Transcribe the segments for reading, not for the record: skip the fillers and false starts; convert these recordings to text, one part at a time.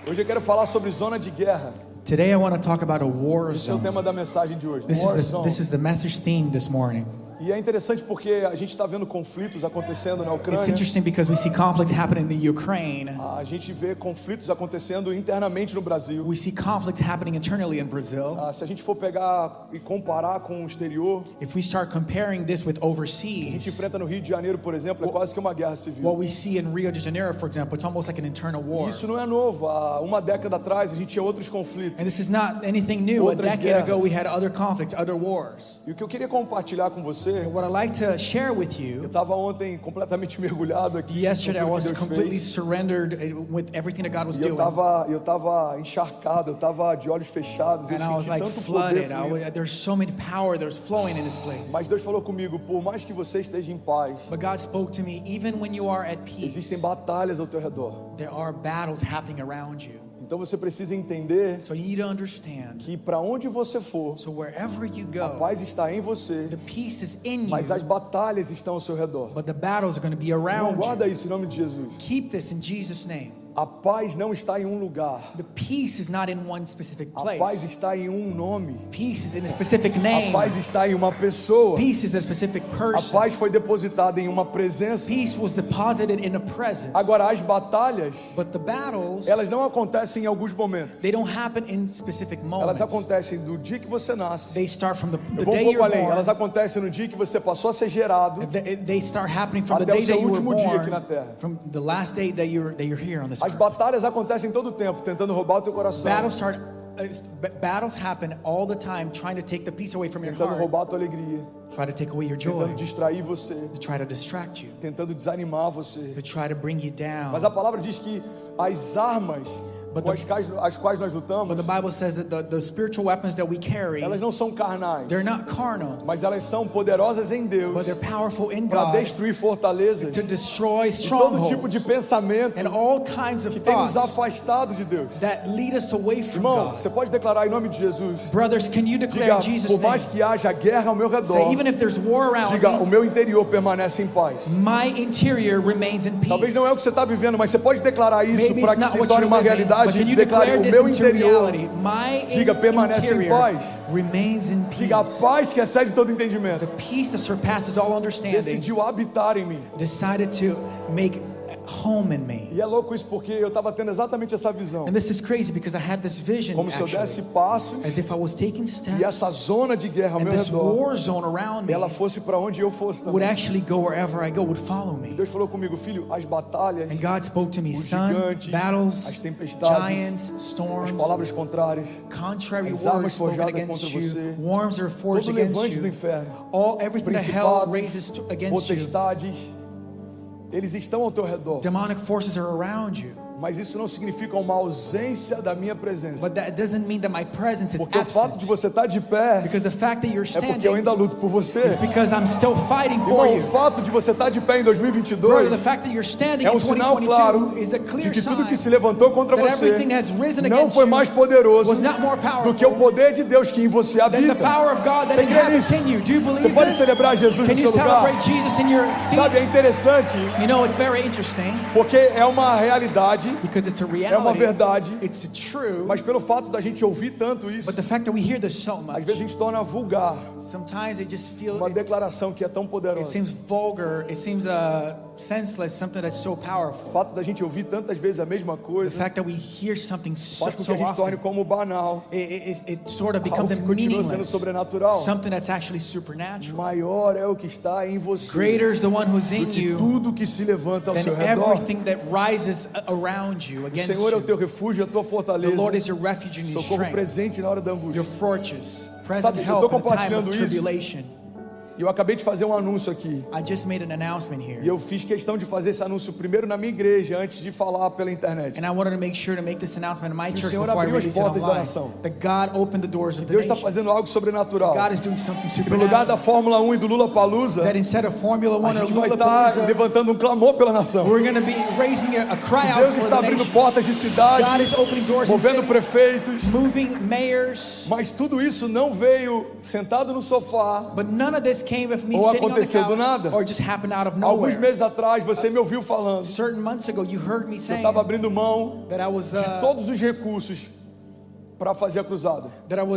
Hoje eu quero falar sobre zona de guerra. Today I want to talk about a war Esse é o zone. tema da mensagem de hoje. This War is zone. this is the message theme this morning. E é interessante porque a gente está vendo conflitos acontecendo na It's Ucrânia. interesting because we see conflicts happening in the Ukraine. A gente vê conflitos acontecendo internamente no Brasil. We see conflicts happening internally in Brazil. Se a gente for pegar e comparar com o exterior, If we start comparing this with a gente overseas, enfrenta no Rio de Janeiro, por exemplo, é quase que uma guerra civil. what we see in Rio de Janeiro, for example, it's almost like an internal war. Isso não é novo. Há uma década atrás a gente tinha outros conflitos. And this is not anything new. A Outras decade ago guerras. we had other conflicts, other wars. E o que eu queria compartilhar com você, And what I'd like to share with eu you, estava ontem completamente mergulhado aqui. yesterday I no was que Deus completely fez. surrendered with everything that God was E eu doing. tava encharcado, eu tava de olhos fechados, eu And I was senti like tanto poder flooded. fluindo. There's so many power that's flowing in this place. Mas Deus falou comigo, por mais que você esteja em paz, But God spoke to me, even when you are at existem peace, batalhas ao teu redor. there are battles happening around you. Então você precisa entender So you need to understand. que para onde você for, So wherever you a go, paz está em você, the peace is in mas as you, batalhas estão ao seu redor. but the battles are going to be Não around guarda you. isso em nome de Jesus. Keep this in Jesus' name. A paz não está em um lugar. The peace is not in one specific A paz place. está em um nome. Peace is in a specific A name. paz está em uma pessoa. Peace is a specific A person. paz foi depositada em uma presença. Peace was deposited in a presence. Agora as batalhas, But the battles, elas não acontecem em alguns momentos. they don't happen in specific Elas moments. acontecem do dia que você nasce. They start from the Eu vou day um pouco you're além. born. Elas acontecem no dia que você passou a ser gerado. They start happening from the Até o day seu that you were último dia born, aqui na terra. from the last day that you're here on this As earth. batalhas acontecem todo o tempo, tentando roubar o teu coração, Battles happen all the time, trying to take the peace away from your tentando heart, roubar a tua alegria, try to take away your joy, tentando distrair você, to try to distract you, tentando desanimar você. to try to bring you Mas down. a palavra diz que as armas But com the- as quais nós lutamos, But the Bible says that the spiritual weapons that we carry, elas não são carnais, they're not carnal, mas elas são poderosas em Deus but they're powerful in para God destruir fortalezas to destroy e todo tipo strongholds de pensamento and all kinds of que tem nos thoughts afastado de Deus. that lead us away from Irmão, God. você pode declarar em nome de Jesus. Brothers, can you declare Diga, in Jesus' por mais name? que haja guerra ao meu redor, Say, even if there's war around diga, o me, meu interior permanece em paz. my interior remains in Talvez peace. não é o que você está vivendo, mas você pode declarar isso Maybe para it's que not se what torne you're uma living, but realidade. can you Declare, declare o this meu into interior, reality? My diga, permanece em interior paz. remains in diga, a peace. paz que excede todo entendimento, The peace that surpasses all understanding decidiu habitar em mim. decided to make home in me. E é louco isso porque eu estava tendo exatamente essa visão. And this is crazy because I had this vision Como se eu desse actually, passos as if I was taking e steps essa zona de guerra ao and meu this redor, war zone around me ela fosse para onde eu fosse would também. actually go wherever I go, would follow me. Deus falou comigo, filho, as batalhas, And God spoke to me, os son, gigantes, as battles, tempestades, giants, as storms, palavras contrárias, contrary as words armas spoken forjadas against contra you, você, worms that are forged todo against levante do you, inferno, everything that hell principados, raises against you, potestades, eles estão ao teu redor. demonic forces are around you. Mas isso não significa uma ausência da minha presença. But that doesn't mean that my presence is Porque o fato de absent. você estar de pé Because the fact that you're é porque eu standing ainda luto por você. is because I'm still fighting for Irmão, o you. fato de você estar de pé em Brother, 2022 the fact that you're standing é in sinal claro 2022 is a de clear que tudo que se sign levantou contra that você everything has risen não against foi you mais poderoso was not more do que o powerful poder de Deus que em você than the habita. power of God that Você crê inhabits nisso? in you. Do you Você believe pode this? celebrar Jesus Can no you seu lugar? celebrate Jesus in your Sabe, é seat? interessante You know, it's very interesting porque é uma realidade, because it's a é uma reality, verdade, it's true, mas pelo fato da gente ouvir tanto isso, but the fact that we hear this so às much, vezes a gente torna vulgar sometimes it just feels, uma declaração que é tão it poderosa. seems vulgar, it seems senseless, something that's so O powerful. fato da gente ouvir tantas vezes a mesma The coisa fact that we hear something so, faz com que a so gente torne often, como banal, it sort of becomes algo que continua sendo meaningless, sobrenatural. something that's actually supernatural. Maior é o que está em você Greater is the one who's do in que you tudo que se levanta ao than seu redor. everything that rises around you, O against Senhor é o teu you. refúgio, a tua The fortaleza, Lord is your refuge and your socorro strength, presente na hora da angústia. your fortress, present Sabe, eu tô help in a time compartilhando of isso. tribulation. E eu acabei de fazer um anúncio aqui. I just made an announcement E here, eu fiz questão de fazer esse anúncio primeiro na minha igreja, antes de falar pela internet. and I wanted to make sure to make this announcement in my church Senhor before I abriu as release it portas da online. nação. That God opened the doors of the Deus está nation. fazendo algo sobrenatural. God is doing something No lugar da supernatural. Fórmula 1 e do Lula Palusa, That instead of Formula a One or gente vai estar Lollapalooza, levantando um clamor pela nação. we're going to be raising a cry out Deus for está the abrindo nation. portas de God cidade, is opening doors in movendo cities, prefeitos. moving mayors, Mas tudo isso não veio sentado no sofá, but none of this came with me Ou sitting on the aconteceu do couch, nada. or just happened out of Alguns nowhere. meses atrás você me ouviu falando. Certain months ago, you heard me Eu saying estava abrindo mão that I was de todos os recursos para fazer a cruzada.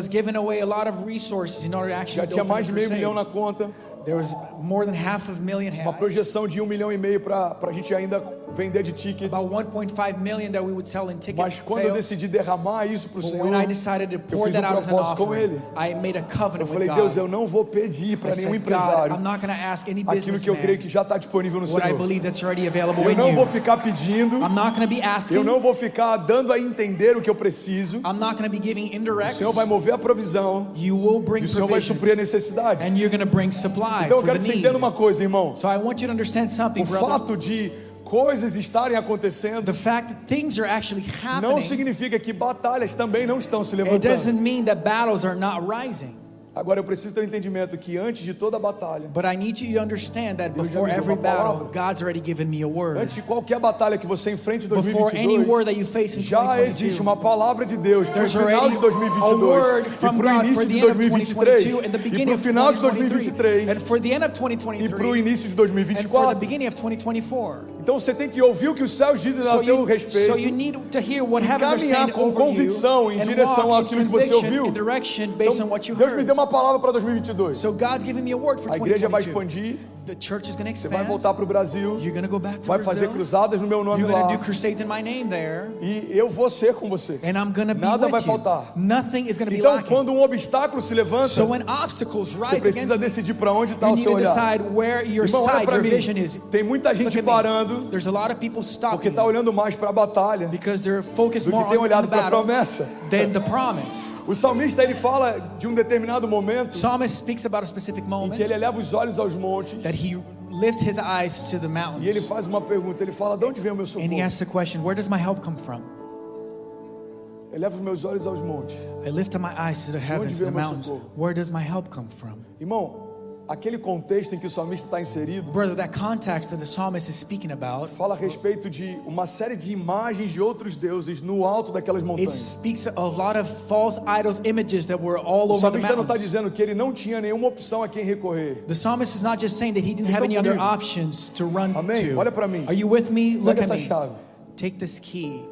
giving away a lot of resources in order to actually Já tinha open mais the de meio crusade. milhão na conta. There was more than $500,000. Uma projeção de 1,5 milhão para a gente ainda vender de tickets. About 1.5 million that we would sell in ticket Mas quando eu sales. decidi derramar isso para o But Senhor, when I decided to eu pour fiz that out as an propósito com offering, Ele. I made a Eu covenant with falei, Deus, eu God. não vou pedir I para nenhum said, God, empresário I'm not going to ask any aquilo que eu creio que businessman já está disponível no what I Senhor. believe that's already available Eu in não vou you. ficar pedindo, I'm not going to be eu asking. não vou ficar dando a entender o que eu preciso. I'm not going to be giving O indirects. Senhor vai mover a provisão You will bring e o Senhor vai provision, suprir a necessidade. and you're going to bring supply Então eu for quero the que você need. entenda uma coisa, irmão. So I want you to understand something, O brother. fato de coisas estarem acontecendo The fact that things are actually não happening, significa que batalhas também não estão se it levantando. doesn't mean that battles are not rising. Agora eu preciso ter um entendimento que antes de toda batalha, But I need you to understand that Deus já before me deu every uma battle, palavra. God's already given me a word. antes de qualquer batalha que você enfrente em Before any 2022, word that you face in já existe 2022, uma palavra de Deus para o there's final already de 2022 a word e from para o God início for de the end of 2023 2022 and the e beginning para o of final de 2023 2023 and for the end of e para o 2023 início de and for the 2024. beginning of 2024. Então você tem que ouvir o que os céus dizem So a teu you respeito need to hear what heavens are caminhar saying com over you convicção em and direção walk in àquilo que você conviction ouviu. and direction based on what you Deus me heard. deu uma palavra para 2022. So God's giving me a word for A igreja vai 2022. expandir, The church is going to você vai expand. voltar para o Brasil, You're going to go back to vai fazer Brazil. cruzadas no meu nome You're lá going to do crusades in my name there. e eu vou ser com você. And I'm going to be Nada vai with you. faltar. Nothing is going to be Então lacking. quando um obstáculo se levanta, So when obstacles você rise precisa against you, decidir para onde está you o need seu to olhar. decide where your Irmão, olha side, para your mim, vision is. tem muita Look gente at me. parando There's a lot of people porque stopping está olhando mais para a batalha because they're focused do more que tem on olhado the para a battle promessa. than the promise. O salmista ele fala de um determinado momento Psalmist speaks about a specific em moment que ele eleva os olhos aos montes that he lifts his eyes to the e ele mountains faz uma pergunta. Ele fala: de onde vem o meu and he socorro? asks the question, where does my help come from? Eleva os meus olhos aos montes. I lift up my eyes to the heavens, to vem the o meu mountains. socorro? Where does my help come from? Irmão, aquele contexto em que o salmista está inserido Brother, that context that the psalmist is speaking about, fala a respeito de uma série de imagens de outros deuses no alto daquelas it montanhas. speaks of a lot of false idols, images that were all O over the salmista não está mountains. dizendo que ele não tinha nenhuma opção a quem recorrer. The psalmist is not just saying that he didn't Vocês have estão any other comigo? options to run Amém? to. Olha para mim. Are you with me? Look Pega at essa me. chave. Take this key.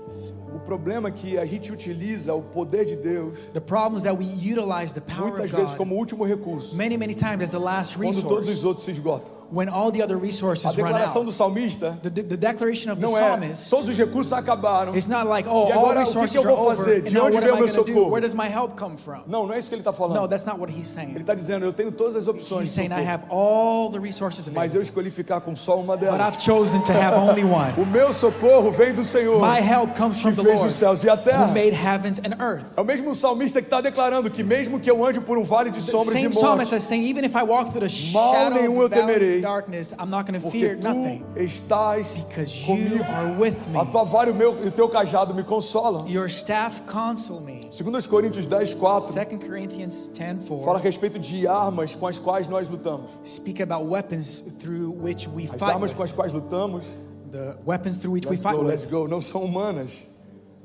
O problema é que a gente utiliza o poder de Deus The problem is that we utilize the power muitas of vezes God como último recurso, many times as the last quando todos resource os outros se esgotam. when all the other A resources run declaração do out. salmista The declaration of the não é psalmist, todos os recursos acabaram. it's not like, oh, E all agora, o que resources eu are vou over, fazer? and De now onde what vem am o I meu going to do? socorro? Where does my help come from? Não, não é isso que ele está falando. No, that's not what he's Ele saying. está dizendo: eu tenho todas as opções, He's de saying I socorro, have all the resources mas eu available, escolhi ficar com só uma but delas. I've chosen to have only one. O meu socorro vem do Senhor, My help comes from que the fez Lord, os céus e a terra. who made heavens and earth. É o mesmo salmista que está declarando que mesmo que eu ande por um vale de The sombras de same psalmist morte, is saying, even if I walk through the mal shadow nenhum eu of the valley temerei, of darkness, I'm not going to porque fear nothing, tu estás because you comigo. are with me. A tua vara e o teu cajado me consolam. Your staff console me. 2 Coríntios 10:4 2 Corinthians fala a 10:4 respeito de armas com as quais nós lutamos. speak about weapons through which we As fight armas com with. as quais lutamos, The weapons through which we fight let's with, go, não são humanas.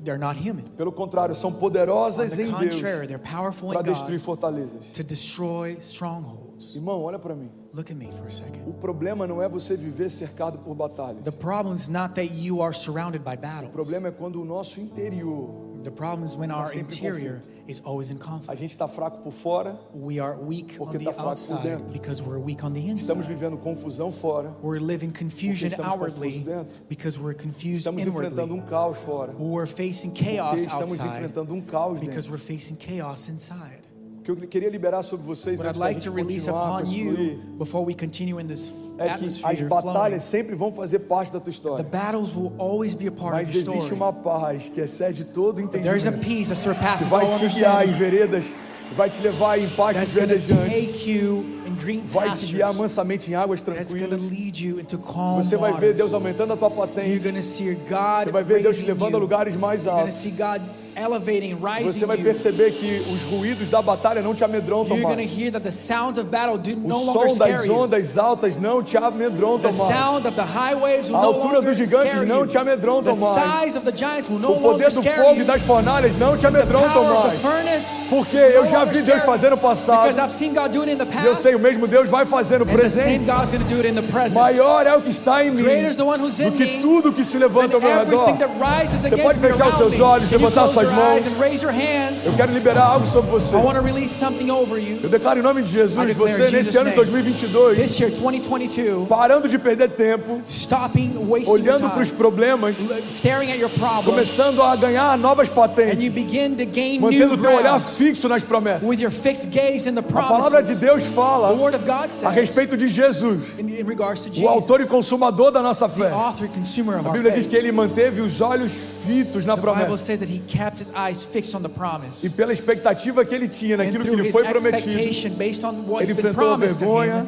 they're not human. Pelo contrário, são On poderosas the em Deus contrary, they're powerful para in destruir God fortalezas. to destroy strongholds. Irmão, olha para mim. Look at me for a second. O problema não é você viver cercado por batalha. The problem is not that you are surrounded by O battles. problema é quando o nosso interior, The problem is when our sempre interior is always in a conflict. gente está fraco por fora, We are weak on Porque the tá fraco por outside dentro. because we're weak on the estamos inside. vivendo confusão fora, We're living confusion estamos outwardly confusos dentro. because we're confused estamos enfrentando inwardly. caos fora, We're facing porque chaos estamos outside enfrentando caos because dentro. we're facing chaos inside. O que eu queria liberar sobre vocês What I'd antes da like gente to release continuar com upon esse you fluir, before we continue in this é que as atmosphere flowing, batalhas sempre vão fazer parte da tua the história. battles will always be a part Mas of your existe story. uma paz que excede todo But there's a entendimento, peace that que surpasses vai all te guiar em understanding, veredas, vai te levar em pastos that's going to verdejantes, take you in green vai te guiar pastures, mansamente em águas that's going to tranquilas. lead you into calm Você vai ver Deus waters. aumentando a tua You're patente, going to see God você vai ver Deus te raising levando a you. lugares mais You're going to altos. see God elevating, rising Você vai you. perceber que os ruídos da batalha não te amedrontam You're going to mais. hear that the sounds of battle do O no longer som scare das you. ondas altas não te amedrontam The mais. sound of the high waves will A no altura longer dos gigantes scare não you. te amedrontam The mais. size of the giants will no O poder longer do scare fogo you. e das fornalhas não te The amedrontam power of the mais. furnace Porque will eu no já já don't vi Deus scare fazer no me, passado. because I've seen God do it in the E eu past. sei, o mesmo Deus vai fazer no And the same presente. God's going to do it in the present. Maior é o que está em mim Greater is the one who's do in que me tudo que se levanta ao than meu redor. everything that rises Você against pode me fechar os around seus me. olhos, Can you levantar close suas your mãos. eyes and raise your hands? Eu quero liberar algo sobre você. I want to release something over you. Eu declaro em nome de Jesus, I declare você in Jesus' nesse ano de name. 2022, This year, 2022, parando de perder tempo, stopping wasting your olhando para os time, problemas, staring at your problems, começando a ganhar novas and you patentes, begin to gain mantendo new o teu olhar ground fixo nas promessas. with your fixed gaze in the A palavra de promises. Deus The fala Word of God a says, respeito de Jesus, in regards to o autor e Jesus, consumador da nossa the fé. author and consumer of A our Bíblia diz faith. que ele manteve os olhos fitos na The Bible promessa. says that he kept his eyes fixed on the promise. E pela expectativa que ele tinha And naquilo que through lhe his foi prometido, expectation, based on ele what's been enfrentou a promised to vergonha, him,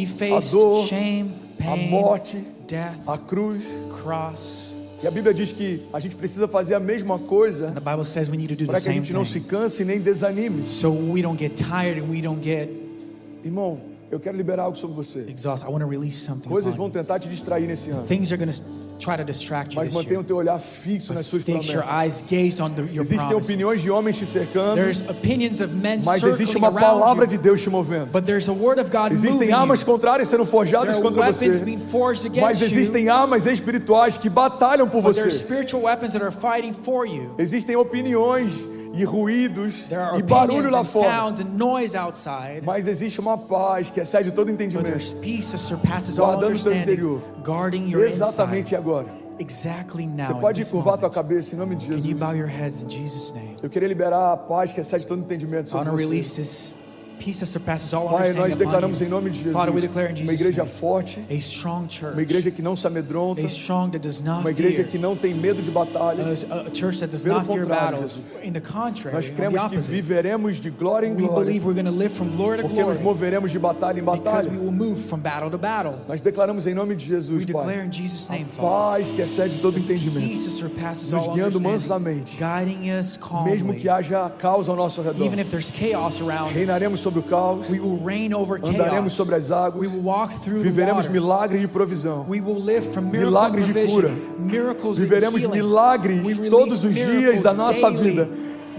he faced dor, shame, a pain, morte, death, a cruz. cross. E a Bíblia diz que a gente precisa fazer a mesma coisa And the Bible says we need to do the para que a same gente não se thing, canse nem desanime. so we don't get tired and we don't get Irmão, eu quero liberar algo sobre você. exhausted. I want to release something Coisas upon vão you. tentar te distrair nesse ano, Things are going to try to distract you mas this mantenha o year. teu olhar fixo nas suas Fix your promessas. eyes gazed on your Existem opiniões promises. de homens te cercando, There's opinions of men mas existe circling uma palavra around de you, Deus te movendo. but there's a word of God moving Existem armas you. contrárias sendo forjadas There are contra weapons você, being forged mas against you, existem armas espirituais que batalham por but there are você. spiritual weapons that are fighting for you. Existem opiniões e ruídos There are e barulho opinions lá and fora, sounds and noise outside, mas existe uma paz que excede todo but entendimento. there's peace that surpasses all Guardando o seu understanding, interior. guarding your inside. Exatamente agora. Exactly Você now, in pode this curvar a tua moment. cabeça em nome de Can you Jesus. bow your heads in Jesus' name? Eu queria liberar a paz que excede todo entendimento I want sobre to você. release this peace that surpasses all Pai, nós understanding declaramos upon em nome de you. Jesus Father, we declare in uma Jesus' igreja name, forte, a strong church, uma igreja que não se amedronta, a strong that does not uma igreja fear, que não tem medo de batalha. a church that does Pelo not fear contrário, battles. In the contrary, Nós on the cremos que opposite, viveremos de glória em we glória, believe we're going to live from glory to porque nos glory, moveremos de batalha em because batalha. we will move from battle to battle. Nós declaramos em nome de We Jesus, declare Pai, in Jesus' name, Father, paz que excede todo entendimento, peace that surpasses nos all guiando understanding, mansamente, guiding us mesmo calmly. que haja caos ao nosso redor. Even if there's chaos around us, Reinaremos sobre o caos, we will reign over andaremos chaos. sobre as águas, We will walk through the viveremos waters. milagres de provisão, We will live from miracle milagres de provision, cura, miracles viveremos and healing. milagres We release todos os dias miracles da nossa daily, vida.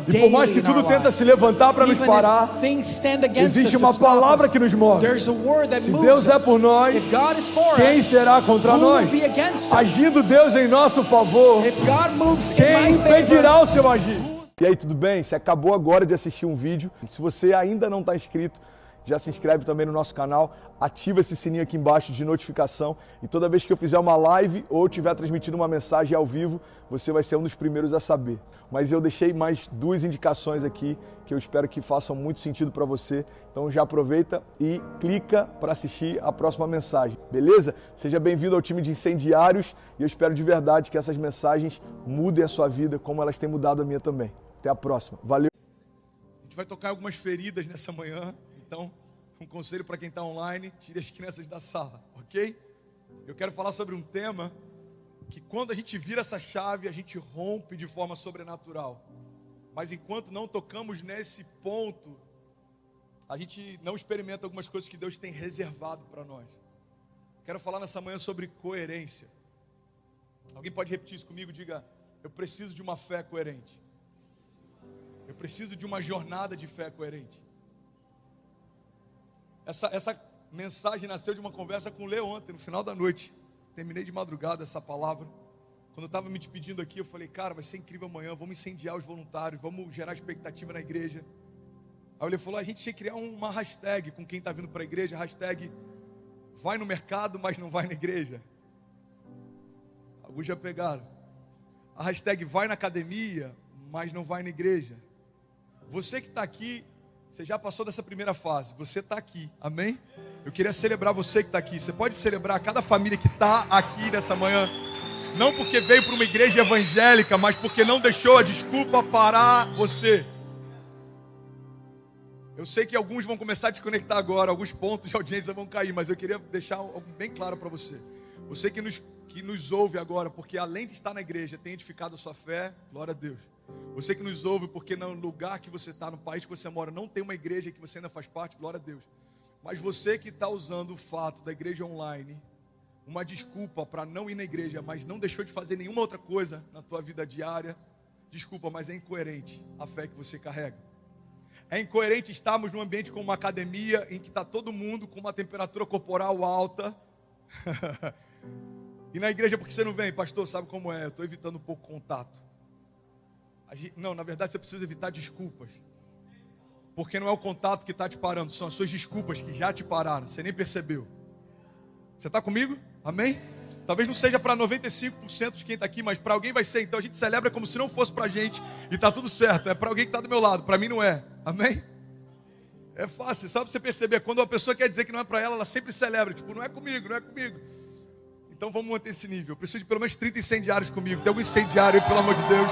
E por mais que daily in tudo our tenta lives. se levantar para nos Even parar, if things stand against existe us uma to stop palavra us, que nos move. there's a word that Se moves Deus é us. por nós, If God is for quem us, será contra who will nós? be against us? Agindo Deus em nosso favor, If God moves in quem my favor, impedirá o seu agir? E aí, tudo bem? Você acabou agora de assistir um vídeo. Se você ainda não está inscrito, já se inscreve também no nosso canal, ativa esse sininho aqui embaixo de notificação e toda vez que eu fizer uma live ou estiver transmitindo uma mensagem ao vivo, você vai ser um dos primeiros a saber. Mas eu deixei mais duas indicações aqui que eu espero que façam muito sentido para você. Então já aproveita e clica para assistir a próxima mensagem, beleza? Seja bem-vindo ao time de incendiários e eu espero de verdade que essas mensagens mudem a sua vida como elas têm mudado a minha também. Até a próxima. Valeu! A gente vai tocar algumas feridas nessa manhã. Então, um conselho para quem está online, tire as crianças da sala, ok? Eu quero falar sobre um tema que quando a gente vira essa chave, a gente rompe de forma sobrenatural. Mas enquanto não tocamos nesse ponto, a gente não experimenta algumas coisas que Deus tem reservado para nós. Quero falar nessa manhã sobre coerência. Alguém pode repetir isso comigo? Diga, eu preciso de uma fé coerente. Eu preciso de uma jornada de fé coerente. Essa mensagem nasceu de uma conversa com o Leo ontem, no final da noite. Terminei de madrugada essa palavra. Quando eu estava me despedindo aqui, eu falei, cara, vai ser incrível amanhã, vamos incendiar os voluntários, vamos gerar expectativa na igreja. Aí ele falou, a gente tinha que criar uma hashtag com quem está vindo para a igreja, hashtag vai no mercado, mas não vai na igreja. Alguns já pegaram. A hashtag vai na academia, mas não vai na igreja. Você que está aqui, você já passou dessa primeira fase, você está aqui, amém? Eu queria celebrar você que está aqui. Você pode celebrar cada família que está aqui nessa manhã, não porque veio para uma igreja evangélica, mas porque não deixou a desculpa parar você. Eu sei que alguns vão começar a te conectar agora, alguns pontos de audiência vão cair, mas eu queria deixar algo bem claro para você. Você que nos ouve agora, porque além de estar na igreja, tem edificado a sua fé, glória a Deus. Você que nos ouve porque no lugar que você está, no país que você mora, não tem uma igreja que você ainda faz parte, glória a Deus. Mas você que está usando o fato da igreja online, uma desculpa para não ir na igreja, mas não deixou de fazer nenhuma outra coisa na tua vida diária, desculpa, mas é incoerente a fé que você carrega. É incoerente estarmos num ambiente como uma academia em que está todo mundo com uma temperatura corporal alta. E na igreja, por que você não vem? Pastor, sabe como é? Eu estou evitando um pouco contato. Não, na verdade você precisa evitar desculpas. Porque não é o contato que está te parando, são as suas desculpas que já te pararam, você nem percebeu. Você está comigo? Amém? Talvez não seja para 95% de quem está aqui, mas para alguém vai ser. Então a gente celebra como se não fosse para a gente e está tudo certo. É para alguém que está do meu lado, para mim não é. Amém? É fácil, só para você perceber. Quando uma pessoa quer dizer que não é para ela, ela sempre celebra. Tipo, não é comigo, não é comigo. Então vamos manter esse nível. Eu preciso de pelo menos 30 incendiários comigo. Tem algum incendiário aí, pelo amor de Deus?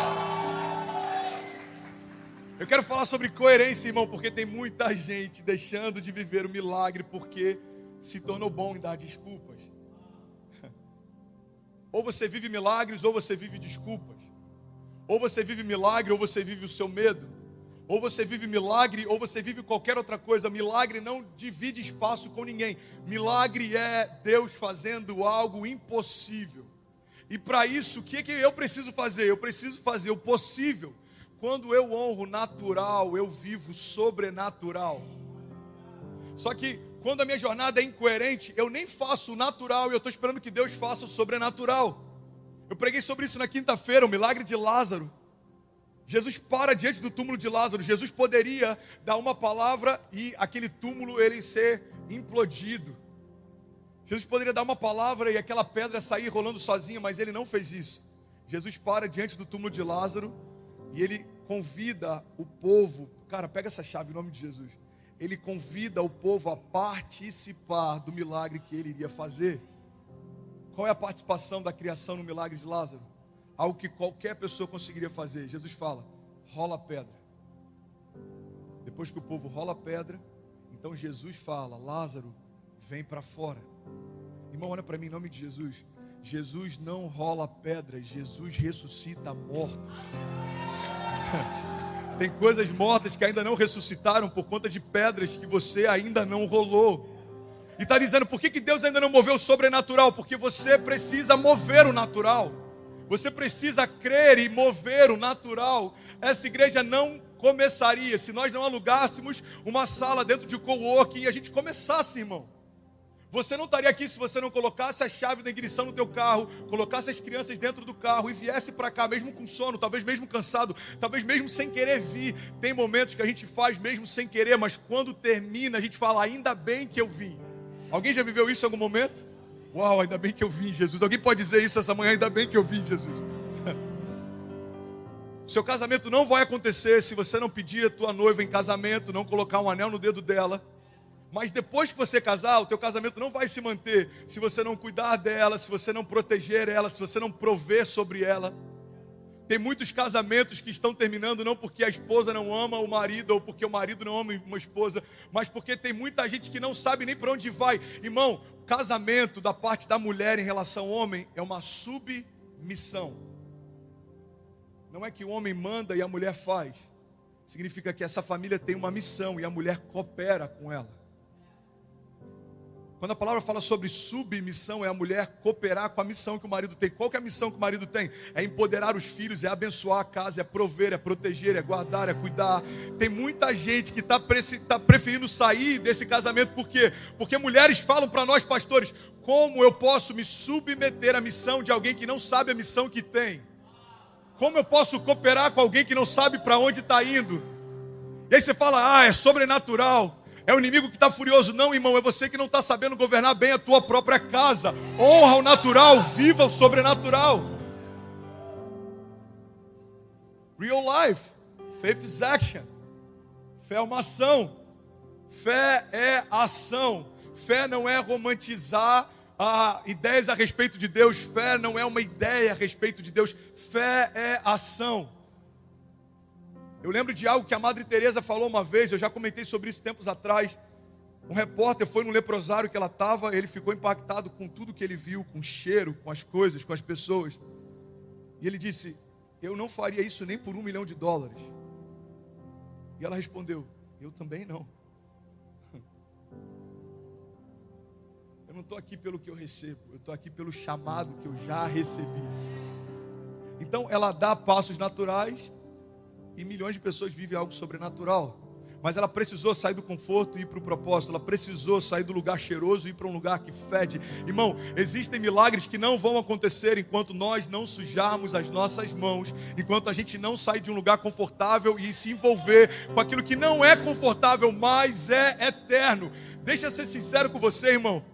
Eu quero falar sobre coerência, irmão, porque tem muita gente deixando de viver o milagre porque se tornou bom em dar desculpas. Ou você vive milagres, ou você vive desculpas. Ou você vive milagre, ou você vive o seu medo. Ou você vive milagre, ou você vive qualquer outra coisa. Milagre não divide espaço com ninguém. Milagre é Deus fazendo algo impossível. E para isso, o que eu preciso fazer? Eu preciso fazer o possível. Quando eu honro o natural, eu vivo sobrenatural. Só que quando a minha jornada é incoerente, eu nem faço o natural e eu estou esperando que Deus faça o sobrenatural. Eu preguei sobre isso na quinta-feira, o milagre de Lázaro. Jesus para diante do túmulo de Lázaro. Jesus poderia dar uma palavra e aquele túmulo ele ser implodido. Jesus poderia dar uma palavra e aquela pedra sair rolando sozinha, mas ele não fez isso. Jesus para diante do túmulo de Lázaro e ele convida o povo. Cara, pega essa chave em nome de Jesus. Ele convida o povo a participar do milagre que ele iria fazer. Qual é a participação da criação no milagre de Lázaro? Algo que qualquer pessoa conseguiria fazer. Jesus fala, rola a pedra. Depois que o povo rola a pedra, então Jesus fala, Lázaro, vem para fora. Irmão, olha para mim em nome de Jesus. Jesus não rola pedras, Jesus ressuscita mortos. Tem coisas mortas que ainda não ressuscitaram por conta de pedras que você ainda não rolou. E está dizendo, por que Deus ainda não moveu o sobrenatural? Porque você precisa mover o natural. Você precisa crer e mover o natural. Essa igreja não começaria se nós não alugássemos uma sala dentro de coworking e a gente começasse, irmão. Você não estaria aqui se você não colocasse a chave da ignição no teu carro, colocasse as crianças dentro do carro e viesse para cá, mesmo com sono, talvez mesmo cansado, talvez mesmo sem querer vir. Tem momentos que a gente faz mesmo sem querer, mas quando termina a gente fala, ainda bem que eu vim. Alguém já viveu isso em algum momento? Uau, ainda bem que eu vim, Jesus. Alguém pode dizer isso essa manhã, ainda bem que eu vim, Jesus. Seu casamento não vai acontecer se você não pedir a tua noiva em casamento, não colocar um anel no dedo dela. Mas depois que você casar, o teu casamento não vai se manter se você não cuidar dela, se você não proteger ela, se você não prover sobre ela. Tem muitos casamentos que estão terminando não porque a esposa não ama o marido ou porque o marido não ama uma esposa, mas porque tem muita gente que não sabe nem para onde vai. Irmão, casamento da parte da mulher em relação ao homem é uma submissão. Não é que o homem manda e a mulher faz. Significa que essa família tem uma missão e a mulher coopera com ela. Quando a palavra fala sobre submissão, é a mulher cooperar com a missão que o marido tem. Qual que é a missão que o marido tem? É empoderar os filhos, é abençoar a casa, é prover, é proteger, é guardar, é cuidar. Tem muita gente que está preferindo sair desse casamento. Por quê? Porque mulheres falam para nós, pastores, como eu posso me submeter à missão de alguém que não sabe a missão que tem? Como eu posso cooperar com alguém que não sabe para onde está indo? E aí você fala, é sobrenatural. É o inimigo que está furioso. Não, irmão, é você que não está sabendo governar bem a tua própria casa. Honra o natural, viva o sobrenatural. Real life. Faith is action. Fé é uma ação. Fé é ação. Fé não é romantizar ideias a respeito de Deus. Fé não é uma ideia a respeito de Deus. Fé é ação. Eu lembro de algo que a Madre Teresa falou uma vez, eu já comentei sobre isso tempos atrás. Um repórter foi no leprosário que ela estava, ele ficou impactado com tudo que ele viu, com o cheiro, com as coisas, com as pessoas. E ele disse, eu não faria isso nem por $1 milhão. E ela respondeu, eu também não. Eu não estou aqui pelo que eu recebo, eu estou aqui pelo chamado que eu já recebi. Então ela dá passos naturais, e milhões de pessoas vivem algo sobrenatural. Mas ela precisou sair do conforto e ir para o propósito. Ela precisou sair do lugar cheiroso e ir para um lugar que fede. Irmão, existem milagres que não vão acontecer enquanto nós não sujarmos as nossas mãos, enquanto a gente não sair de um lugar confortável e se envolver com aquilo que não é confortável, mas é eterno. Deixa eu ser sincero com você, irmão.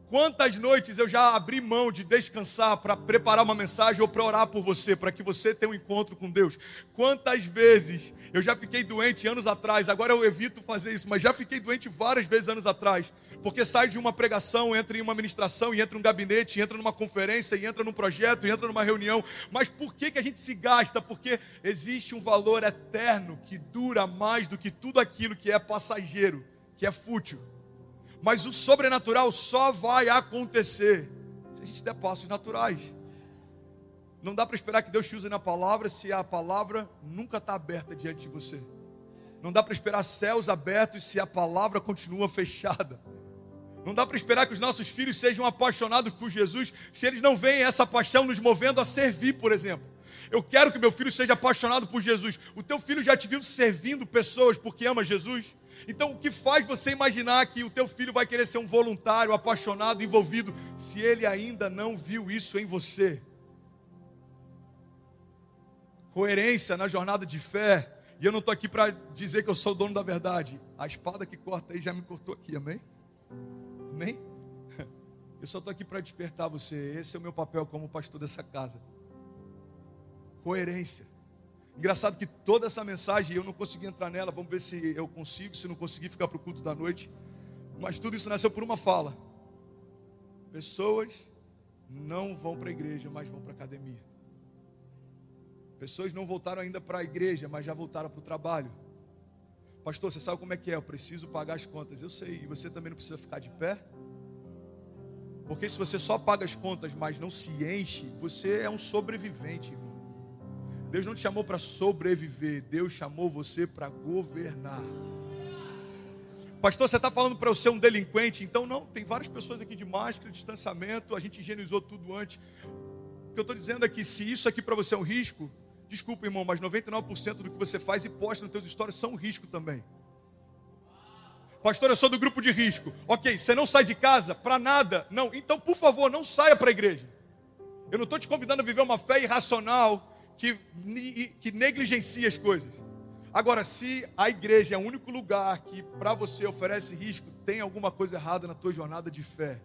Quantas noites eu já abri mão de descansar para preparar uma mensagem ou para orar por você, para que você tenha um encontro com Deus? Quantas vezes eu já fiquei doente anos atrás, agora eu evito fazer isso, mas já fiquei doente várias vezes anos atrás, porque sai de uma pregação, entra em uma ministração, e entra em um gabinete, e entra numa conferência, e entra num projeto, e entra numa reunião. Mas por que a gente se gasta? Porque existe um valor eterno que dura mais do que tudo aquilo que é passageiro, que é fútil. Mas o sobrenatural só vai acontecer se a gente der passos naturais. Não dá para esperar que Deus te use na palavra se a palavra nunca está aberta diante de você. Não dá para esperar céus abertos se a palavra continua fechada. Não dá para esperar que os nossos filhos sejam apaixonados por Jesus se eles não veem essa paixão nos movendo a servir, por exemplo. Eu quero que meu filho seja apaixonado por Jesus. O teu filho já te viu servindo pessoas porque ama Jesus? Então o que faz você imaginar que o teu filho vai querer ser um voluntário, apaixonado, envolvido, se ele ainda não viu isso em você? Coerência na jornada de fé. E eu não estou aqui para dizer que eu sou o dono da verdade. A espada que corta aí já me cortou aqui, amém? Amém? Eu só estou aqui para despertar você. Esse é o meu papel como pastor dessa casa. Coerência. Engraçado que toda essa mensagem eu não consegui entrar nela. Vamos ver se eu consigo. Se não conseguir, ficar para o culto da noite. Mas tudo isso nasceu por uma fala. Pessoas não vão para a igreja, mas vão para a academia. Pessoas não voltaram ainda para a igreja, mas já voltaram para o trabalho. Pastor, você sabe como é que é? Eu preciso pagar as contas. Eu sei. E você também não precisa ficar de pé? Porque se você só paga as contas, mas não se enche, você é um sobrevivente, irmão. Deus não te chamou para sobreviver, Deus chamou você para governar. Pastor, você está falando para eu ser um delinquente? Então não, tem várias pessoas aqui de máscara, distanciamento, a gente higienizou tudo antes. O que eu estou dizendo é que se isso aqui para você é um risco, desculpa, irmão, mas 99% do que você faz e posta nos teus stories são um risco também. Pastor, eu sou do grupo de risco. Ok, você não sai de casa para nada? Não, então por favor, não saia para a igreja. Eu não estou te convidando a viver uma fé irracional, que negligencia as coisas. Agora, se a igreja é o único lugar que para você oferece risco, tem alguma coisa errada na tua jornada de fé.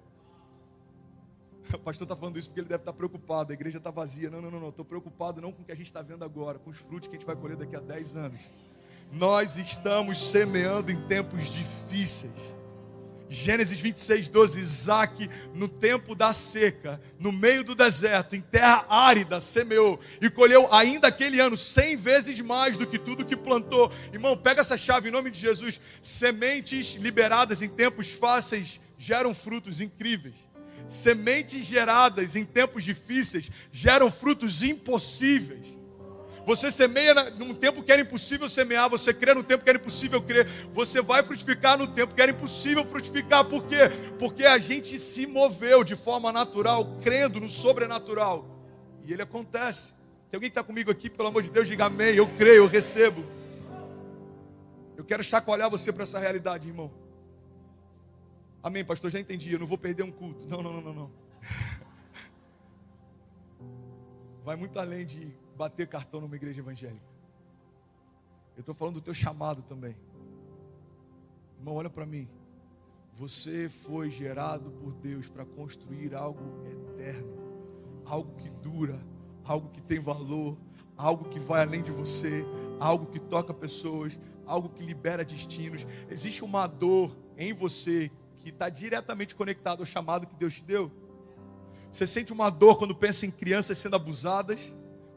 O pastor está falando isso porque ele deve estar preocupado. A igreja está vazia. Não, estou preocupado não com o que a gente está vendo agora, com os frutos que a gente vai colher daqui a 10 anos. Nós estamos semeando em tempos difíceis. Gênesis 26, 12, Isaac, no tempo da seca, no meio do deserto, em terra árida, semeou e colheu ainda aquele ano 100 vezes mais do que tudo que plantou. Irmão, pega essa chave em nome de Jesus. Sementes liberadas em tempos fáceis geram frutos incríveis. Sementes geradas em tempos difíceis geram frutos impossíveis. Você semeia num tempo que era impossível semear, você crê no tempo que era impossível crer, você vai frutificar no tempo que era impossível frutificar. Por quê? Porque a gente se moveu de forma natural, crendo no sobrenatural, e ele acontece. Tem alguém que está comigo aqui, pelo amor de Deus, diga amém, eu creio, eu recebo. Eu quero chacoalhar você para essa realidade, irmão. Amém, pastor, já entendi, eu não vou perder um culto. Não. Vai muito além de bater cartão numa igreja evangélica. Eu estou falando do teu chamado também. Irmão, olha para mim. Você foi gerado por Deus para construir algo eterno, algo que dura, algo que tem valor, algo que vai além de você, algo que toca pessoas, algo que libera destinos. Existe uma dor em você que está diretamente conectada ao chamado que Deus te deu. Você sente uma dor quando pensa em crianças sendo abusadas.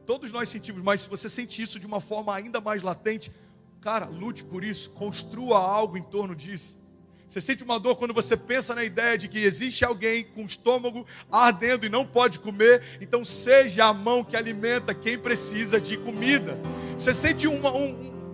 Todos nós sentimos, mas se você sente isso de uma forma ainda mais latente, cara, lute por isso, construa algo em torno disso. Você sente uma dor quando você pensa na ideia de que existe alguém com o estômago ardendo e não pode comer, então seja a mão que alimenta quem precisa de comida. Você sente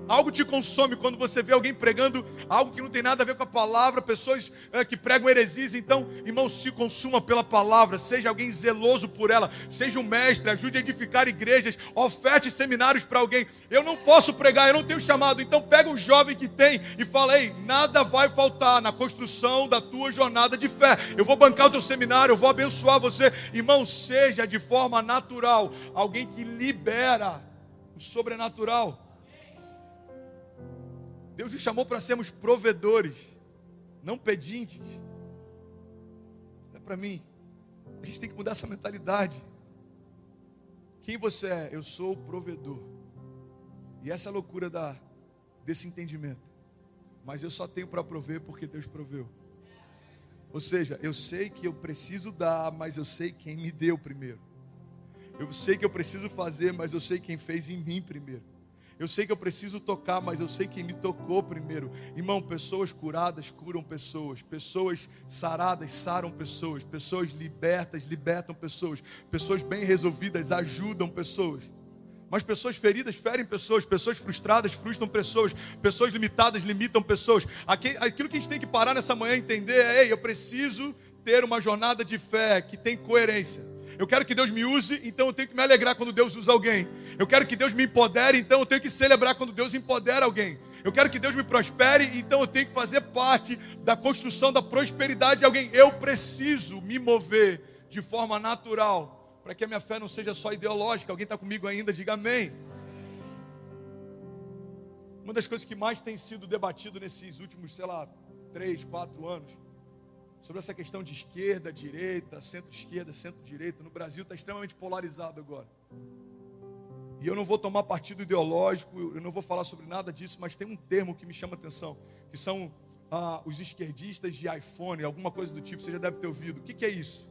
Algo te consome quando você vê alguém pregando algo que não tem nada a ver com a palavra, pessoas que pregam heresias. Então, irmão, se consuma pela palavra, seja alguém zeloso por ela, seja um mestre, ajude a edificar igrejas, oferte seminários para alguém. Eu não posso pregar, eu não tenho chamado, então pega um jovem que tem e fala: ei, nada vai faltar na construção da tua jornada de fé. Eu vou bancar o teu seminário, eu vou abençoar você. Irmão, seja de forma natural alguém que libera o sobrenatural. Deus nos chamou para sermos provedores, não pedintes. Não é para mim. A gente tem que mudar essa mentalidade. Quem você é? Eu sou o provedor. E essa é a loucura desse entendimento. Mas eu só tenho para prover porque Deus proveu. Ou seja, eu sei que eu preciso dar, mas eu sei quem me deu primeiro. Eu sei que eu preciso fazer, mas eu sei quem fez em mim primeiro. Eu sei que eu preciso tocar, mas eu sei quem me tocou primeiro. Irmão, pessoas curadas curam pessoas. Pessoas saradas saram pessoas. Pessoas libertas libertam pessoas. Pessoas bem resolvidas ajudam pessoas. Mas pessoas feridas ferem pessoas. Pessoas frustradas frustram pessoas. Pessoas limitadas limitam pessoas. Aquilo que a gente tem que parar nessa manhã e entender é: ei, eu preciso ter uma jornada de fé que tem coerência. Eu quero que Deus me use, então eu tenho que me alegrar quando Deus usa alguém. Eu quero que Deus me empodere, então eu tenho que celebrar quando Deus empodera alguém. Eu quero que Deus me prospere, então eu tenho que fazer parte da construção da prosperidade de alguém. Eu preciso me mover de forma natural, para que a minha fé não seja só ideológica. Alguém está comigo ainda? Diga amém. Uma das coisas que mais tem sido debatido nesses últimos, 3, 4 anos, sobre essa questão de esquerda, direita, centro-esquerda, centro-direita, no Brasil está extremamente polarizado agora. E eu não vou tomar partido ideológico, eu não vou falar sobre nada disso, mas tem um termo que me chama a atenção, que são os esquerdistas de iPhone, alguma coisa do tipo, você já deve ter ouvido. O que é isso?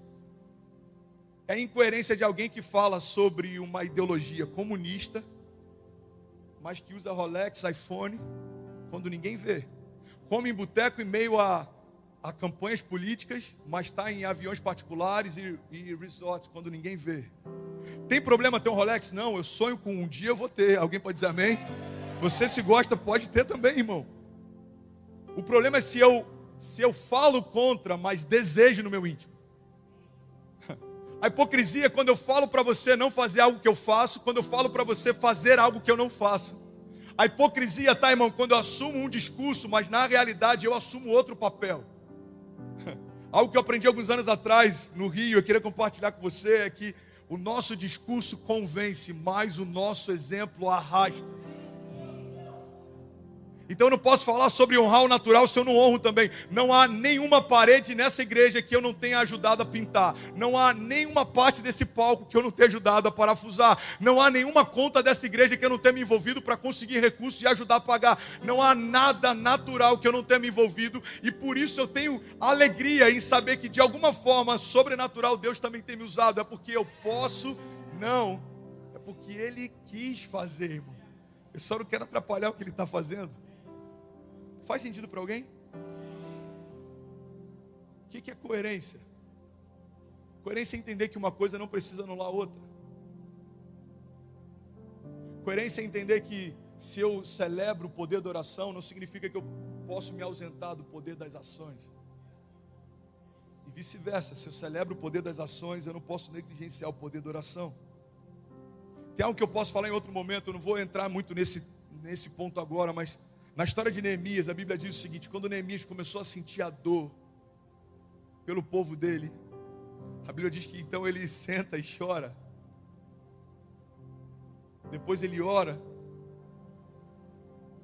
É a incoerência de alguém que fala sobre uma ideologia comunista, mas que usa Rolex, iPhone, quando ninguém vê. Come em boteco em meio a campanhas políticas, mas está em aviões particulares e resorts, quando ninguém vê. Tem problema ter um Rolex? Não, eu sonho com um dia eu vou ter. Alguém pode dizer amém? Você, se gosta, pode ter também, irmão. O problema é se eu falo contra, mas desejo no meu íntimo. A hipocrisia é quando eu falo para você não fazer algo que eu faço, quando eu falo para você fazer algo que eu não faço. A hipocrisia está, irmão, quando eu assumo um discurso, mas na realidade eu assumo outro papel. Algo que eu aprendi alguns anos atrás no Rio, eu queria compartilhar com você, é que o nosso discurso convence, mas o nosso exemplo arrasta. Então eu não posso falar sobre honrar o natural se eu não honro também. Não há nenhuma parede nessa igreja que eu não tenha ajudado a pintar. Não há nenhuma parte desse palco que eu não tenha ajudado a parafusar. Não há nenhuma conta dessa igreja que eu não tenha me envolvido para conseguir recursos e ajudar a pagar. Não há nada natural que eu não tenha me envolvido. E por isso eu tenho alegria em saber que de alguma forma sobrenatural Deus também tem me usado. É porque eu posso? Não. É porque Ele quis fazer, irmão. Eu só não quero atrapalhar o que Ele está fazendo. Faz sentido para alguém? O que é coerência? Coerência é entender que uma coisa não precisa anular a outra. Coerência é entender que se eu celebro o poder da oração, não significa que eu posso me ausentar do poder das ações. E vice-versa, se eu celebro o poder das ações, eu não posso negligenciar o poder da oração. Tem algo que eu posso falar em outro momento, eu não vou entrar muito nesse ponto agora, mas na história de Neemias, a Bíblia diz o seguinte: quando Neemias começou a sentir a dor pelo povo dele, a Bíblia diz que então ele senta e chora. Depois ele ora.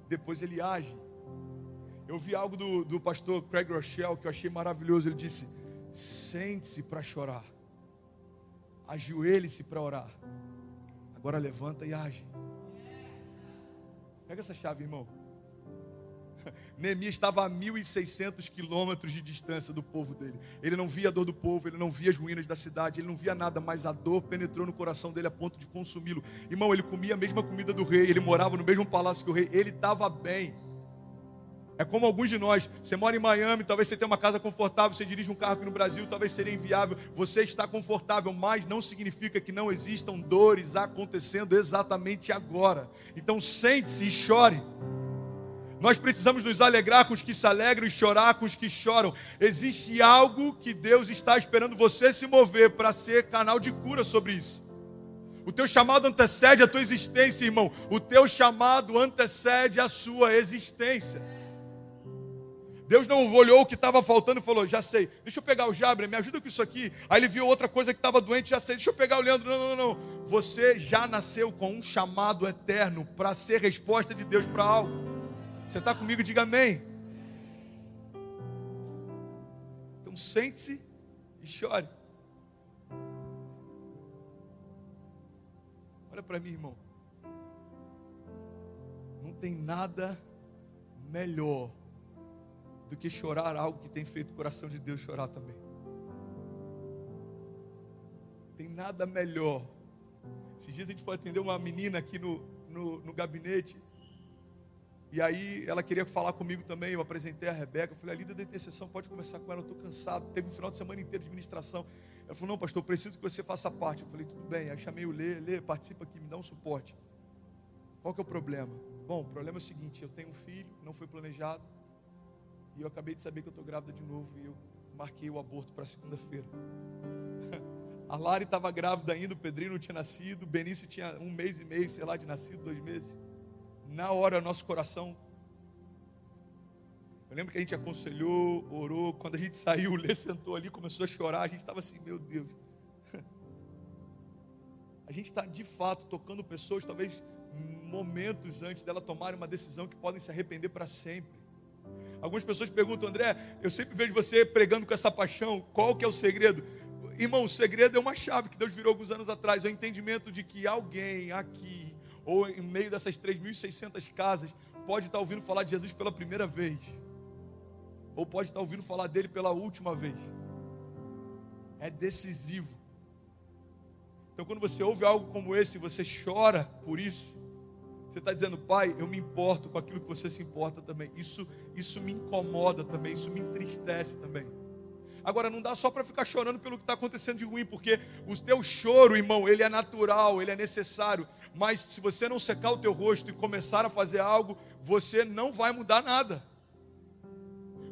Depois ele age. Eu vi algo do pastor Craig Rochelle que eu achei maravilhoso. Ele disse: sente-se para chorar, ajoelhe-se para orar, agora levanta e age. Pega essa chave, irmão. Neemias estava a 1.600 quilômetros de distância do povo dele. Ele não via a dor do povo, ele não via as ruínas da cidade, ele não via nada, mas a dor penetrou no coração dele a ponto de consumi-lo. Irmão, ele comia a mesma comida do rei, ele morava no mesmo palácio que o rei, ele estava bem. É como alguns de nós, você mora em Miami, talvez você tenha uma casa confortável, você dirige um carro aqui no Brasil, talvez seria inviável. Você está confortável, mas não significa que não existam dores acontecendo exatamente agora. Então sente-se e chore. Nós precisamos nos alegrar com os que se alegram e chorar com os que choram. Existe algo que Deus está esperando você se mover para ser canal de cura sobre isso. O teu chamado antecede a tua existência, irmão. O teu chamado antecede a sua existência. Deus não olhou o que estava faltando e falou, já sei, deixa eu pegar o Jabre, me ajuda com isso aqui. Aí ele viu outra coisa que estava doente, já sei, deixa eu pegar o Leandro. Não. Você já nasceu com um chamado eterno para ser resposta de Deus para algo. Você está comigo? Diga amém. Então sente-se e chore. Olha para mim, irmão. Não tem nada melhor do que chorar algo que tem feito o coração de Deus chorar também. Tem nada melhor. Esses dias a gente foi atender uma menina aqui no gabinete. E aí ela queria falar comigo também. Eu apresentei a Rebeca. Eu falei, a líder da intercessão, pode conversar com ela, eu estou cansado. Teve um final de semana inteiro de ministração. Ela falou, não, pastor, eu preciso que você faça parte. Eu falei, tudo bem. Aí chamei o Lê, participa aqui, me dá um suporte. Qual que é o problema? Bom, o problema é o seguinte, eu tenho um filho, não foi planejado. E eu acabei de saber que eu estou grávida de novo. E eu marquei o aborto para segunda-feira. A Lari estava grávida ainda, o Pedrinho não tinha nascido. O Benício tinha 1 mês e meio, sei lá, de nascido, 2 meses. Na hora, nosso coração... Eu lembro que a gente aconselhou, orou. Quando a gente saiu, o Lê sentou ali, começou a chorar. A gente estava assim, meu Deus. A gente está, de fato, tocando pessoas, talvez momentos antes dela tomarem uma decisão que podem se arrepender para sempre. Algumas pessoas perguntam, André, eu sempre vejo você pregando com essa paixão, qual que é o segredo? Irmão, o segredo é uma chave que Deus virou alguns anos atrás, é o entendimento de que alguém aqui, ou em meio dessas 3.600 casas, pode estar ouvindo falar de Jesus pela primeira vez, ou pode estar ouvindo falar dele pela última vez. É decisivo. Então quando você ouve algo como esse, você chora por isso, você está dizendo, pai, eu me importo com aquilo que você se importa também. Isso me incomoda também, isso me entristece também. Agora, não dá só para ficar chorando pelo que está acontecendo de ruim, porque o teu choro, irmão, ele é natural, ele é necessário. Mas se você não secar o teu rosto e começar a fazer algo, você não vai mudar nada.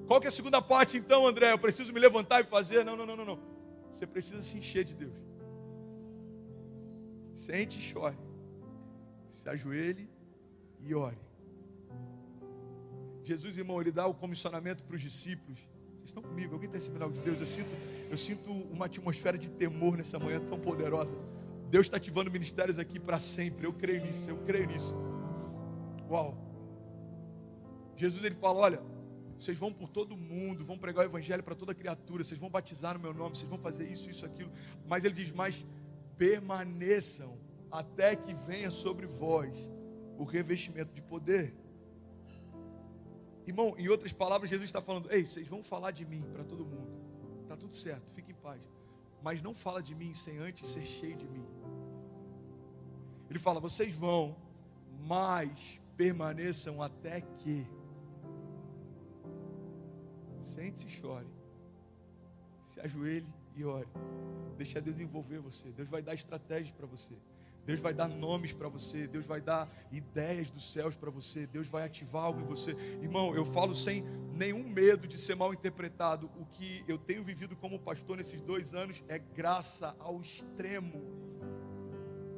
Qual que é a segunda parte então, André? Eu preciso me levantar e fazer? Não. Você precisa se encher de Deus. Sente e chore. Se ajoelhe e ore. Jesus, irmão, ele dá o comissionamento para os discípulos. Vocês estão comigo? Alguém está esse sinal de Deus? Eu sinto uma atmosfera de temor nessa manhã tão poderosa. Deus está ativando ministérios aqui para sempre. Eu creio nisso. Uau. Jesus, ele fala, olha, vocês vão por todo mundo, vão pregar o evangelho para toda criatura, vocês vão batizar no meu nome, vocês vão fazer isso, aquilo. Mas ele diz, mas permaneçam até que venha sobre vós o revestimento de poder. Irmão, em outras palavras, Jesus está falando, ei, vocês vão falar de mim para todo mundo. Está tudo certo, fique em paz. Mas não fala de mim sem antes ser cheio de mim. Ele fala, vocês vão, mas permaneçam até que. Sente-se e chore. Se ajoelhe e ore. Deixa Deus envolver você. Deus vai dar estratégias para você. Deus vai dar nomes para você. Deus vai dar ideias dos céus para você. Deus vai ativar algo em você. Irmão, eu falo sem nenhum medo de ser mal interpretado. O que eu tenho vivido como pastor nesses 2 anos é graça ao extremo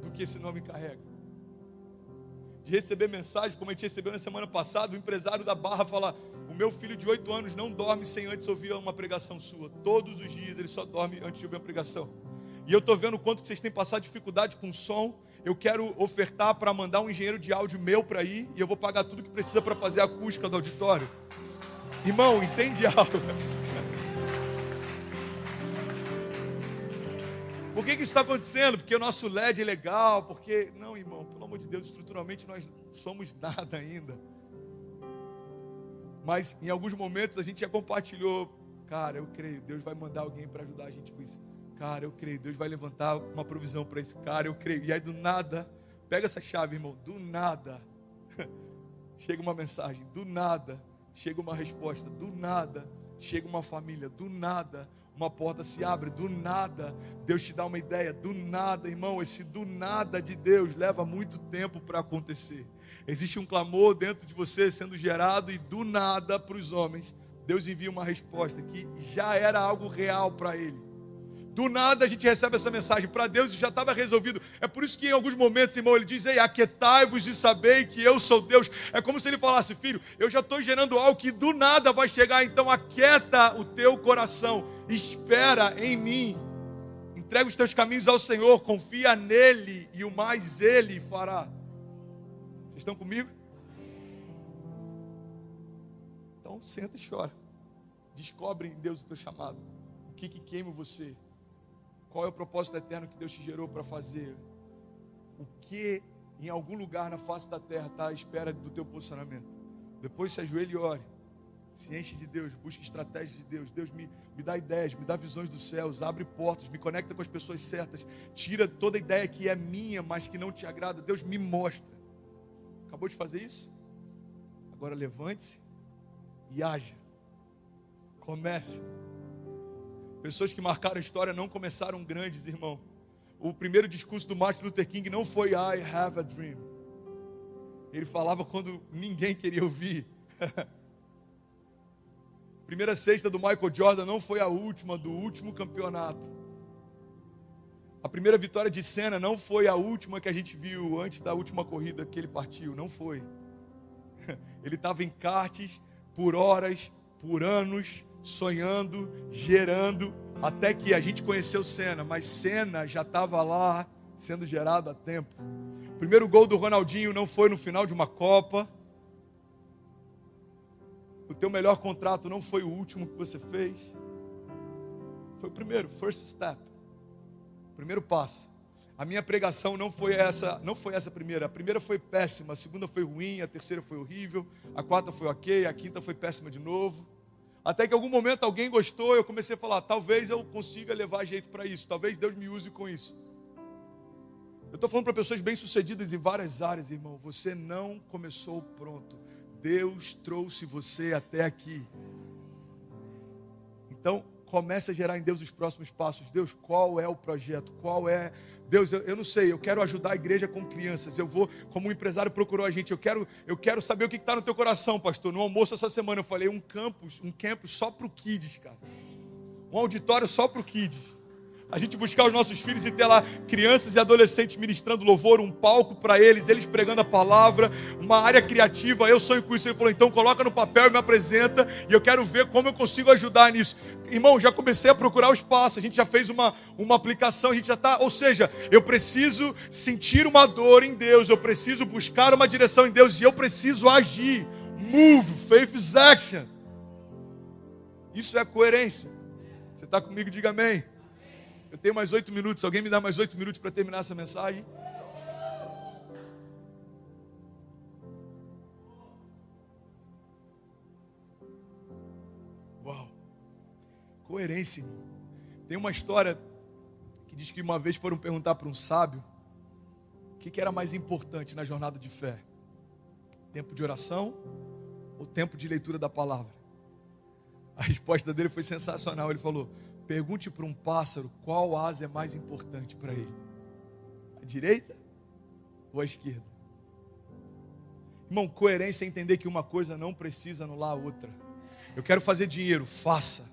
do que esse nome carrega. De receber mensagem, como a gente recebeu na semana passada, o empresário da Barra fala, o meu filho de 8 anos não dorme sem antes ouvir uma pregação sua. Todos os dias ele só dorme antes de ouvir uma pregação. E eu estou vendo o quanto vocês têm passado dificuldade com o som. Eu quero ofertar para mandar um engenheiro de áudio meu para ir. E eu vou pagar tudo que precisa para fazer a acústica do auditório. Irmão, entende algo? Por que isso está acontecendo? Porque o nosso LED é legal. Porque, não, irmão, pelo amor de Deus, estruturalmente nós não somos nada ainda. Mas em alguns momentos a gente já compartilhou. Cara, eu creio, Deus vai mandar alguém para ajudar a gente com isso. Cara, eu creio, Deus vai levantar uma provisão para esse cara, eu creio. E aí do nada, pega essa chave, irmão, do nada, chega uma mensagem, do nada, chega uma resposta, do nada chega uma família, do nada uma porta se abre, do nada Deus te dá uma ideia, do nada, irmão. Esse do nada de Deus leva muito tempo para acontecer. Existe um clamor dentro de você sendo gerado e do nada para os homens Deus envia uma resposta que já era algo real para ele. Do nada a gente recebe essa mensagem. Para Deus isso já estava resolvido. É por isso que em alguns momentos, irmão, ele diz: ei, aquietai-vos e sabei que eu sou Deus. É como se ele falasse: filho, eu já estou gerando algo que do nada vai chegar. Então aquieta o teu coração. Espera em mim. Entrega os teus caminhos ao Senhor. Confia nele e o mais ele fará. Vocês estão comigo? Então senta e chora. Descobre em Deus o teu chamado. O que queima você? Qual é o propósito eterno que Deus te gerou para fazer? O que em algum lugar na face da terra está à espera do teu posicionamento? Depois se ajoelhe e ore. Se enche de Deus, busque estratégias de Deus. Deus me dá ideias, me dá visões dos céus, abre portas, me conecta com as pessoas certas. Tira toda ideia que é minha, mas que não te agrada. Deus me mostra. Acabou de fazer isso? Agora levante-se e haja. Comece. Pessoas que marcaram a história não começaram grandes, irmão. O primeiro discurso do Martin Luther King não foi I have a dream. Ele falava quando ninguém queria ouvir. Primeira cesta do Michael Jordan não foi a última do último campeonato. A primeira vitória de Senna não foi a última que a gente viu antes da última corrida que ele partiu. Não foi. Ele estava em karts por horas, por anos, sonhando, gerando, até que a gente conheceu Senna, mas Senna já estava lá sendo gerado há tempo. O primeiro gol do Ronaldinho não foi no final de uma Copa. O teu melhor contrato não foi o último que você fez. Foi o primeiro, first step. Primeiro passo. A minha pregação não foi essa primeira. A primeira foi péssima, a segunda foi ruim, a terceira foi horrível, a quarta foi ok, a quinta foi péssima de novo. Até que em algum momento alguém gostou, eu comecei a falar: talvez eu consiga levar jeito para isso, talvez Deus me use com isso. Eu estou falando para pessoas bem-sucedidas em várias áreas, irmão. Você não começou pronto. Deus trouxe você até aqui. Então, comece a gerar em Deus os próximos passos. Deus, qual é o projeto? Qual é... Deus, eu não sei, eu quero ajudar a igreja com crianças. Eu vou, como um empresário procurou a gente, eu quero saber o que está no teu coração, pastor. No almoço essa semana eu falei: um campus só para o Kids, cara. Um auditório só para o Kids. A gente buscar os nossos filhos e ter lá crianças e adolescentes ministrando louvor, um palco para eles pregando a palavra, uma área criativa. Eu sonho com isso. Ele falou: então coloca no papel e me apresenta, e eu quero ver como eu consigo ajudar nisso. Irmão, já comecei a procurar o espaço, a gente já fez uma aplicação, a gente já está, ou seja, eu preciso sentir uma dor em Deus, eu preciso buscar uma direção em Deus, e eu preciso agir. Move, faith is action. Isso é coerência. Você está comigo? Diga amém. Eu tenho mais 8 minutos. Alguém me dá mais 8 minutos para terminar essa mensagem? Uau! Coerência, irmão. Tem uma história que diz que uma vez foram perguntar para um sábio o que era mais importante na jornada de fé: tempo de oração ou tempo de leitura da palavra? A resposta dele foi sensacional. Ele falou: pergunte para um pássaro qual asa é mais importante para ele: a direita ou a esquerda? Irmão, coerência é entender que uma coisa não precisa anular a outra. Eu quero fazer dinheiro, faça,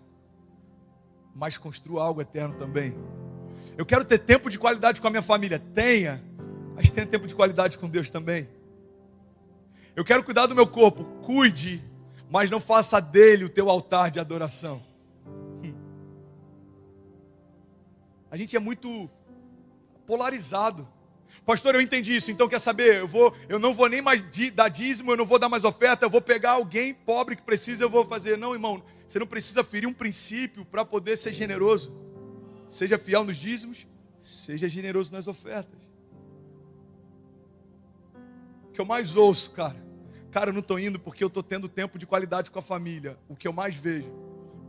mas construa algo eterno também. Eu quero ter tempo de qualidade com a minha família, tenha, mas tenha tempo de qualidade com Deus também. Eu quero cuidar do meu corpo, cuide, mas não faça dele o teu altar de adoração. A gente é muito polarizado. Pastor, eu entendi isso, então quer saber, eu não vou nem mais dar dízimo, eu não vou dar mais oferta, eu vou pegar alguém pobre que precisa, eu vou fazer. Não, irmão, você não precisa ferir um princípio para poder ser generoso. Seja fiel nos dízimos, seja generoso nas ofertas. O que eu mais ouço, cara, eu não estou indo porque eu estou tendo tempo de qualidade com a família. O que eu mais vejo: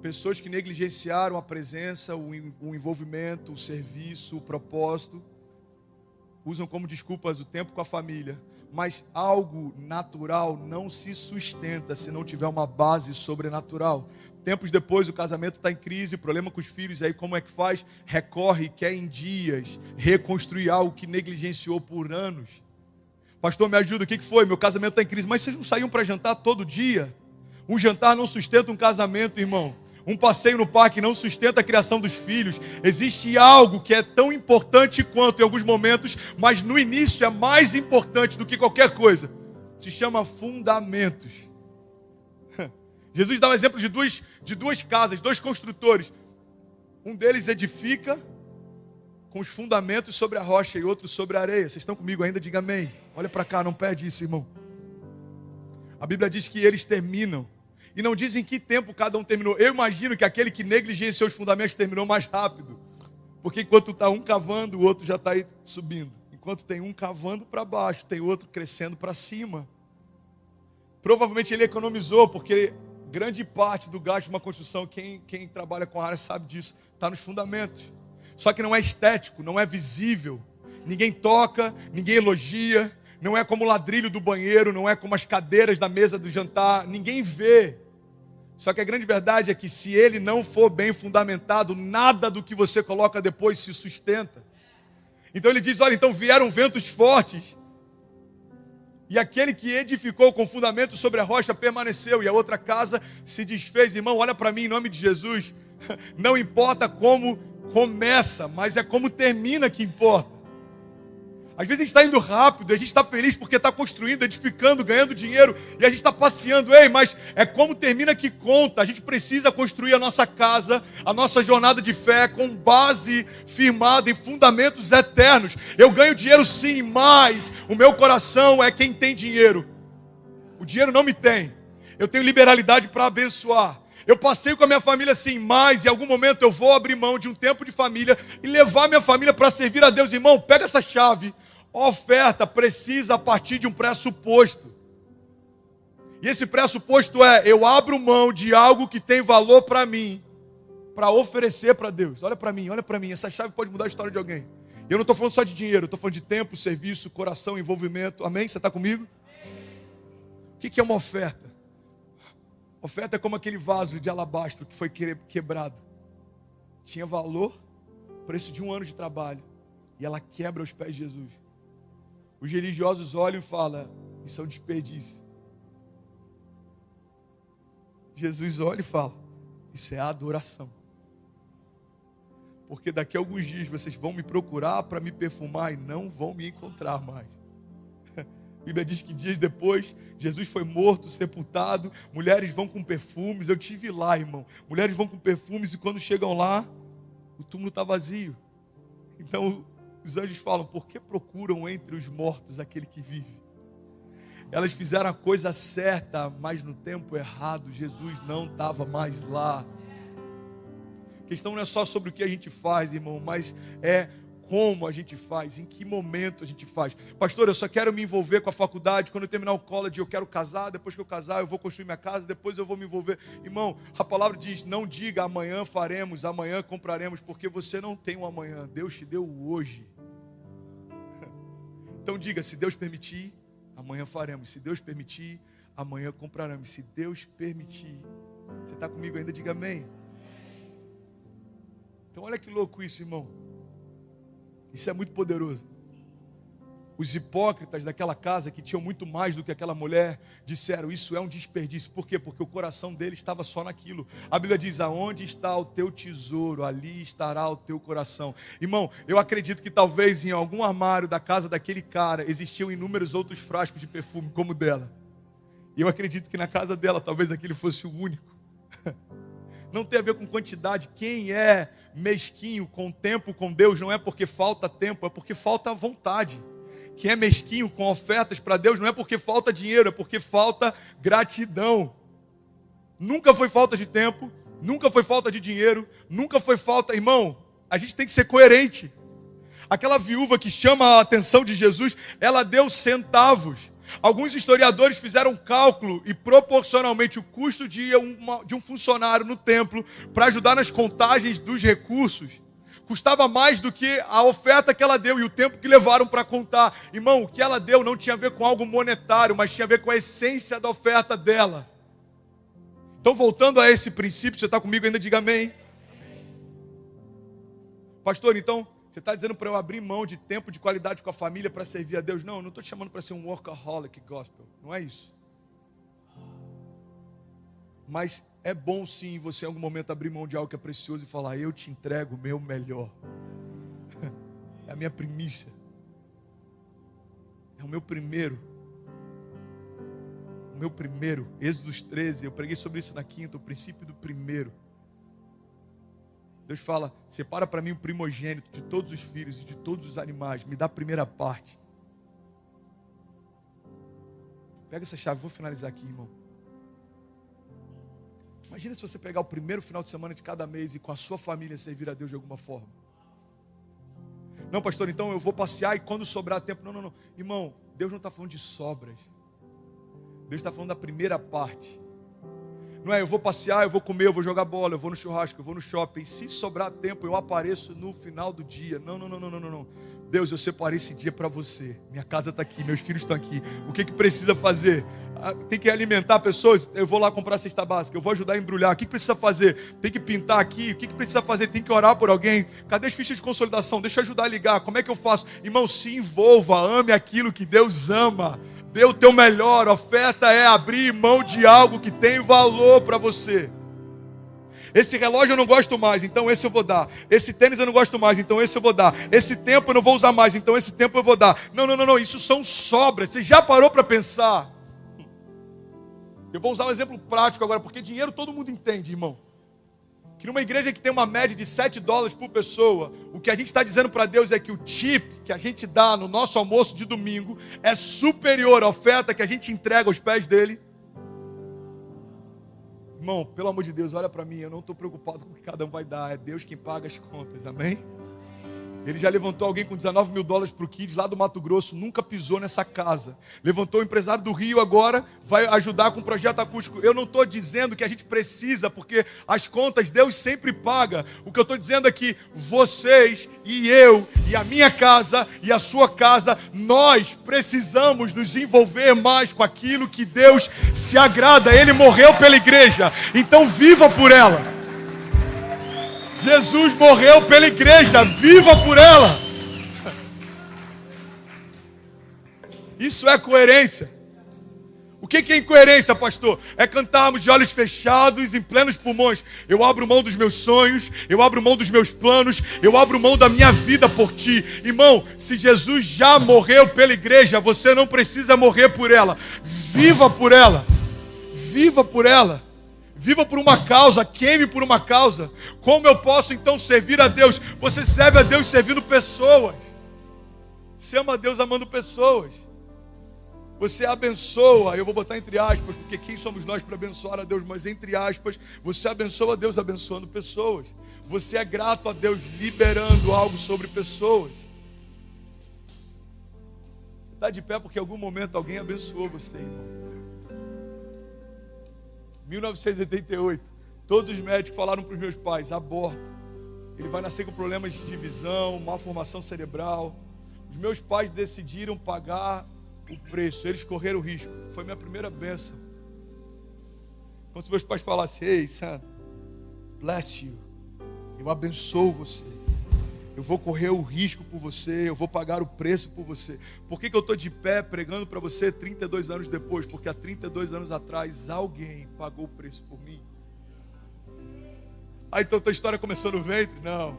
pessoas que negligenciaram a presença, o envolvimento, o serviço, o propósito, usam como desculpas o tempo com a família, Mas algo natural não se sustenta se não tiver uma base sobrenatural. Tempos depois o casamento está em crise, problema com os filhos, aí como é que faz? Recorre, quer em dias reconstruir algo que negligenciou por anos. Pastor, me ajuda, o que foi? Meu casamento está em crise. Mas vocês não saíam para jantar todo dia? Um jantar não sustenta um casamento, irmão. Um passeio no parque não sustenta a criação dos filhos. Existe algo que é tão importante quanto em alguns momentos, mas no início é mais importante do que qualquer coisa. Se chama fundamentos. Jesus dá um exemplo de duas casas, dois construtores. Um deles edifica com os fundamentos sobre a rocha e outro sobre a areia. Vocês estão comigo ainda? Diga amém. Olha para cá, não perde isso, irmão. A Bíblia diz que eles terminam. E não diz em que tempo cada um terminou. Eu imagino que aquele que negligenciou os fundamentos terminou mais rápido. Porque enquanto está um cavando, o outro já está aí subindo. Enquanto tem um cavando para baixo, tem outro crescendo para cima. Provavelmente ele economizou, porque grande parte do gasto de uma construção, quem trabalha com a área sabe disso, está nos fundamentos. Só que não é estético, não é visível. Ninguém toca, ninguém elogia. Não é como o ladrilho do banheiro, não é como as cadeiras da mesa do jantar. Ninguém vê. Só que a grande verdade é que se ele não for bem fundamentado, nada do que você coloca depois se sustenta. Então ele diz, olha, então vieram ventos fortes. E aquele que edificou com fundamento sobre a rocha permaneceu. E a outra casa se desfez. Irmão, olha para mim em nome de Jesus. Não importa como começa, mas é como termina que importa. Às vezes a gente está indo rápido, a gente está feliz porque está construindo, edificando, ganhando dinheiro, e a gente está passeando, mas é como termina que conta. A gente precisa construir a nossa casa, a nossa jornada de fé com base firmada em fundamentos eternos. Eu ganho dinheiro sim, mas o meu coração é quem tem dinheiro. O dinheiro não me tem. Eu tenho liberalidade para abençoar. Eu passeio com a minha família sim, mas em algum momento eu vou abrir mão de um tempo de família e levar minha família para servir a Deus. Irmão, pega essa chave. Oferta precisa partir de um pressuposto. E esse pressuposto é, eu abro mão de algo que tem valor para mim, para oferecer para Deus. Olha para mim, essa chave pode mudar a história de alguém. Eu não estou falando só de dinheiro, eu estou falando de tempo, serviço, coração, envolvimento. Amém? Você está comigo? O que é uma oferta? Oferta é como aquele vaso de alabastro que foi quebrado. Tinha valor, preço de 1 ano de trabalho. E ela quebra aos pés de Jesus. Os religiosos olham e falam, isso é um desperdício. Jesus olha e fala, isso é adoração. Porque daqui a alguns dias vocês vão me procurar para me perfumar e não vão me encontrar mais. A Bíblia diz que dias depois, Jesus foi morto, sepultado, mulheres vão com perfumes. Eu tive lá, irmão. Mulheres vão com perfumes e quando chegam lá, o túmulo está vazio. Então, os anjos falam, por que procuram entre os mortos aquele que vive? Elas fizeram a coisa certa, mas no tempo errado. Jesus não estava mais lá. A questão não é só sobre o que a gente faz, irmão, mas é como a gente faz, em que momento a gente faz. Pastor, eu só quero me envolver com a faculdade, quando eu terminar o college eu quero casar, depois que eu casar eu vou construir minha casa, depois eu vou me envolver. Irmão, a palavra diz, não diga amanhã faremos, amanhã compraremos, porque você não tem um amanhã, Deus te deu o hoje. Então diga, se Deus permitir, amanhã faremos, se Deus permitir, amanhã compraremos, se Deus permitir. Você está comigo ainda? Diga amém. Então olha que louco isso, irmão. Isso é muito poderoso. Os hipócritas daquela casa, que tinham muito mais do que aquela mulher, disseram, isso é um desperdício. Por quê? Porque o coração dele estava só naquilo. A Bíblia diz, aonde está o teu tesouro, ali estará o teu coração. Irmão, eu acredito que talvez em algum armário da casa daquele cara, existiam inúmeros outros frascos de perfume como o dela. E eu acredito que na casa dela, talvez aquele fosse o único. Não tem a ver com quantidade. Quem é mesquinho com tempo com Deus não é porque falta tempo, é porque falta vontade. Quem é mesquinho com ofertas para Deus não é porque falta dinheiro, é porque falta gratidão. Nunca foi falta de tempo, nunca foi falta de dinheiro, nunca foi falta... Irmão, a gente tem que ser coerente. Aquela viúva que chama a atenção de Jesus, ela deu centavos. Alguns historiadores fizeram cálculo e proporcionalmente o custo de um funcionário no templo para ajudar nas contagens dos recursos custava mais do que a oferta que ela deu e o tempo que levaram para contar. Irmão, o que ela deu não tinha a ver com algo monetário, mas tinha a ver com a essência da oferta dela. Então, voltando a esse princípio, você está comigo ainda? Diga amém. Pastor, então, você está dizendo para eu abrir mão de tempo de qualidade com a família para servir a Deus? Não, eu não estou te chamando para ser um workaholic gospel. Não é isso. Mas é bom sim você em algum momento abrir mão de algo que é precioso e falar: eu te entrego o meu melhor. É a minha primícia. É o meu primeiro. O meu primeiro. Êxodos 13, eu preguei sobre isso na quinta, o princípio do primeiro. Deus fala: separa para mim o primogênito de todos os filhos e de todos os animais. Me dá a primeira parte. Pega essa chave, vou finalizar aqui, irmão. Imagina se você pegar o primeiro final de semana de cada mês e com a sua família servir a Deus de alguma forma. Não, pastor, então eu vou passear e quando sobrar tempo. Não. Irmão, Deus não está falando de sobras. Deus está falando da primeira parte. Não é, eu vou passear, eu vou comer, eu vou jogar bola, eu vou no churrasco, eu vou no shopping. Se sobrar tempo, eu apareço no final do dia. Não. Deus, eu separei esse dia para você. Minha casa está aqui, meus filhos estão aqui. O que precisa fazer? Tem que alimentar pessoas? Eu vou lá comprar cesta básica. Eu vou ajudar a embrulhar. O que precisa fazer? Tem que pintar aqui. O que precisa fazer? Tem que orar por alguém. Cadê as fichas de consolidação? Deixa eu ajudar a ligar. Como é que eu faço? Irmão, se envolva. Ame aquilo que Deus ama. Dê o teu melhor. A oferta é abrir mão de algo que tem valor para você. Esse relógio eu não gosto mais, então esse eu vou dar. Esse tênis eu não gosto mais, então esse eu vou dar. Esse tempo eu não vou usar mais, então esse tempo eu vou dar. Não. Isso são sobras. Você já parou para pensar? Eu vou usar um exemplo prático agora, porque dinheiro todo mundo entende, irmão. Que numa igreja que tem uma média de $7 por pessoa, o que a gente está dizendo para Deus é que o tip que a gente dá no nosso almoço de domingo é superior à oferta que a gente entrega aos pés dele. Irmão, pelo amor de Deus, olha para mim, eu não estou preocupado com o que cada um vai dar, é Deus quem paga as contas, amém? Ele já levantou alguém com $19 mil para o Kids, lá do Mato Grosso, nunca pisou nessa casa. Levantou o empresário do Rio agora, vai ajudar com o projeto acústico. Eu não estou dizendo que a gente precisa, porque as contas Deus sempre paga. O que eu estou dizendo é que vocês e eu, e a minha casa, e a sua casa, nós precisamos nos envolver mais com aquilo que Deus se agrada. Ele morreu pela igreja, então viva por ela. Jesus morreu pela igreja, viva por ela. Isso é coerência. O que é incoerência, pastor? É cantarmos de olhos fechados, em plenos pulmões. Eu abro mão dos meus sonhos, eu abro mão dos meus planos, eu abro mão da minha vida por ti. Irmão, se Jesus já morreu pela igreja, você não precisa morrer por ela. Viva por ela. Viva por ela. Viva por uma causa, queime por uma causa. Como eu posso então servir a Deus? Você serve a Deus servindo pessoas. Você ama a Deus amando pessoas. Você abençoa, eu vou botar entre aspas, porque quem somos nós para abençoar a Deus? Mas entre aspas, você abençoa a Deus abençoando pessoas. Você é grato a Deus liberando algo sobre pessoas. Você está de pé porque em algum momento alguém abençoou você, irmão. 1988, todos os médicos falaram para os meus pais: aborta, ele vai nascer com problemas de visão, malformação cerebral. Os meus pais decidiram pagar o preço, eles correram o risco. Foi minha primeira bênção. Quando os meus pais falassem: hey son, bless you, eu abençoo você, eu vou correr o risco por você, eu vou pagar o preço por você. Por que eu estou de pé pregando para você 32 anos depois? Porque há 32 anos atrás alguém pagou o preço por mim. Então tua história começou no ventre? Não.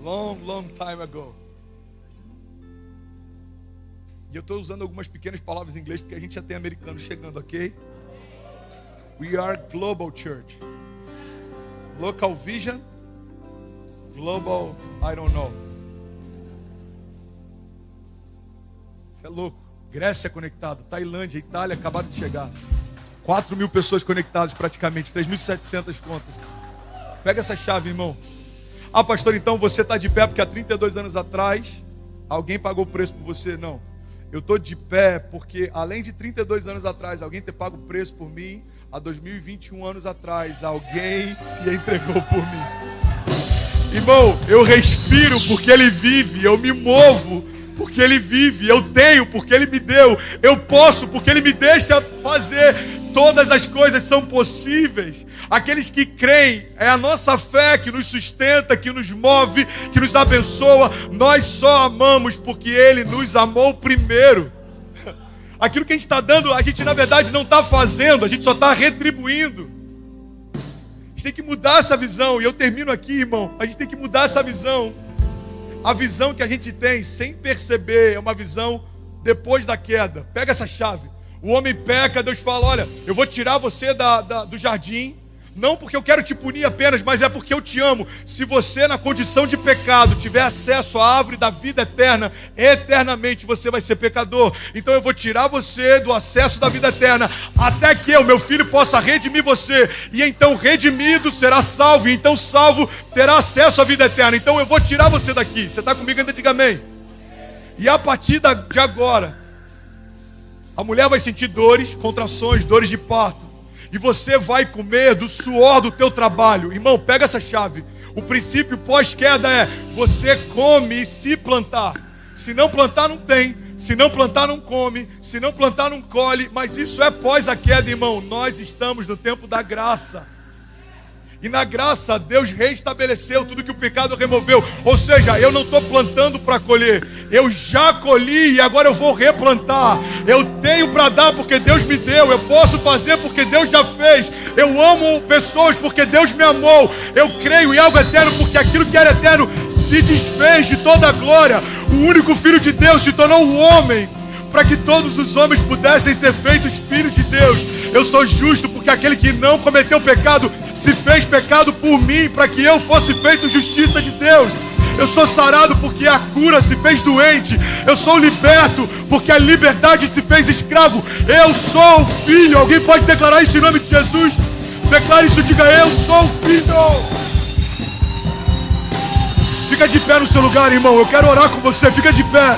Long time ago. E eu estou usando algumas pequenas palavras em inglês porque a gente já tem americano chegando, ok? We are global church. Local vision. Global, I don't know. Isso é louco. Grécia conectada, Tailândia, Itália acabaram de chegar. 4.000 pessoas conectadas praticamente, 3.700 contas. Pega essa chave, irmão. Ah, pastor, então você está de pé porque há 32 anos atrás alguém pagou o preço por você? Não. Eu estou de pé porque além de 32 anos atrás alguém ter pago o preço por mim, há 2021 anos atrás alguém se entregou por mim. Irmão, eu respiro porque Ele vive, eu me movo porque Ele vive, eu tenho porque Ele me deu, eu posso porque Ele me deixa fazer. Todas as coisas são possíveis. Aqueles que creem, é a nossa fé que nos sustenta, que nos move, que nos abençoa. Nós só amamos porque Ele nos amou primeiro. Aquilo que a gente está dando, a gente na verdade não está fazendo, a gente só está retribuindo. A gente tem que mudar essa visão. E eu termino aqui, irmão. A gente tem que mudar essa visão. A visão que a gente tem sem perceber é uma visão depois da queda. Pega essa chave. O homem peca, Deus fala, olha, eu vou tirar você do jardim, não porque eu quero te punir apenas, mas é porque eu te amo. Se você na condição de pecado tiver acesso à árvore da vida eterna, eternamente você vai ser pecador. Então eu vou tirar você do acesso da vida eterna, até que eu, meu filho, possa redimir você. E então redimido será salvo, e então salvo terá acesso à vida eterna. Então eu vou tirar você daqui. Você está comigo? Ainda diga amém. E a partir de agora, a mulher vai sentir dores, contrações, dores de parto. E você vai comer do suor do teu trabalho. Irmão, pega essa chave. O princípio pós-queda é: você come se plantar. Se não plantar, não tem. Se não plantar, não come. Se não plantar, não colhe. Mas isso é pós a queda, irmão. Nós estamos no tempo da graça. E na graça, Deus reestabeleceu tudo que o pecado removeu. Ou seja, eu não estou plantando para colher. Eu já colhi e agora eu vou replantar. Eu tenho para dar porque Deus me deu. Eu posso fazer porque Deus já fez. Eu amo pessoas porque Deus me amou. Eu creio em algo eterno porque aquilo que era eterno se desfez de toda a glória. O único Filho de Deus se tornou um homem para que todos os homens pudessem ser feitos filhos de Deus. Eu sou justo porque aquele que não cometeu pecado se fez pecado por mim, para que eu fosse feito justiça de Deus. Eu sou sarado porque a cura se fez doente. Eu sou liberto porque a liberdade se fez escravo. Eu sou o filho. Alguém pode declarar isso em nome de Jesus? Declare isso, diga: eu sou o filho. Fica de pé no seu lugar, irmão. Eu quero orar com você. Fica de pé.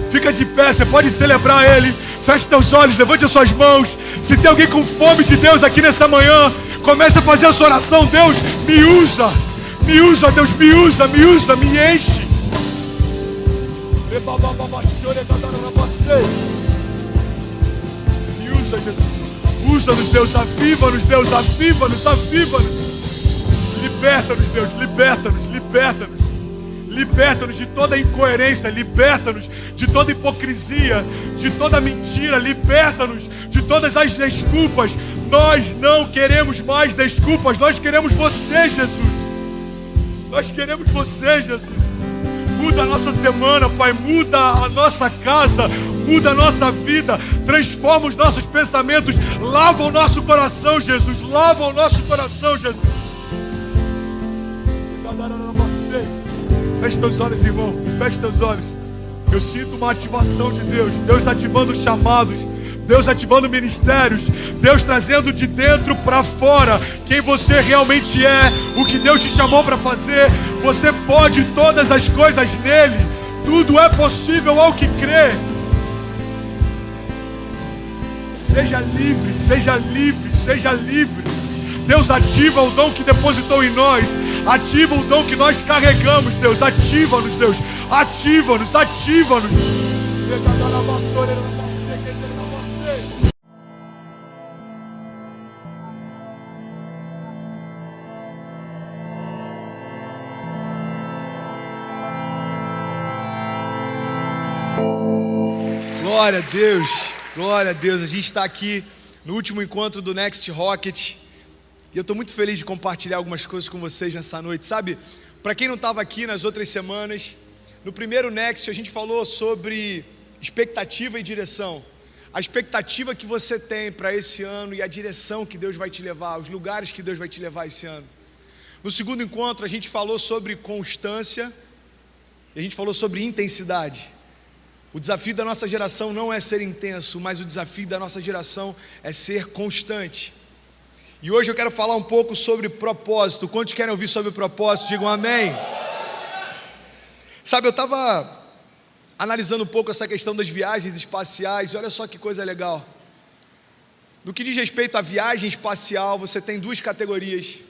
Fica de pé, você pode celebrar Ele. Feche teus olhos, levante as suas mãos. Se tem alguém com fome de Deus aqui nessa manhã, comece a fazer a sua oração. Deus, me usa, Deus, me usa, me enche. Me usa, Jesus. Usa-nos, Deus, aviva-nos, Deus, aviva-nos. Liberta-nos, Deus, liberta-nos. Liberta-nos de toda incoerência, liberta-nos de toda hipocrisia, de toda mentira, liberta-nos de todas as desculpas. Nós não queremos mais desculpas, nós queremos você, Jesus. Nós queremos você, Jesus. Muda a nossa semana, Pai, muda a nossa casa, muda a nossa vida, transforma os nossos pensamentos, lava o nosso coração, Jesus, lava o nosso coração, Jesus. Feche teus olhos, irmão. Feche teus olhos. Eu sinto uma ativação de Deus. Deus ativando chamados. Deus ativando ministérios. Deus trazendo de dentro para fora quem você realmente é. O que Deus te chamou para fazer. Você pode todas as coisas nele. Tudo é possível ao que crê. Seja livre, seja livre, seja livre. Deus ativa o dom que depositou em nós. Ativa o dom que nós carregamos, Deus. Ativa-nos, Deus. Ativa-nos. Glória a Deus. Glória a Deus. A gente está aqui no último encontro do Next Rocket. E eu estou muito feliz de compartilhar algumas coisas com vocês nessa noite. Sabe, para quem não estava aqui nas outras semanas, no primeiro Next a gente falou sobre expectativa e direção. A expectativa que você tem para esse ano e a direção que Deus vai te levar, os lugares que Deus vai te levar esse ano. No segundo encontro a gente falou sobre constância e a gente falou sobre intensidade. O desafio da nossa geração não é ser intenso, mas o desafio da nossa geração é ser constante. E hoje eu quero falar um pouco sobre propósito. Quantos querem ouvir sobre propósito? Digam amém. Sabe, eu estava analisando um pouco essa questão das viagens espaciais. E olha só que coisa legal. No que diz respeito à viagem espacial, você tem duas categorias.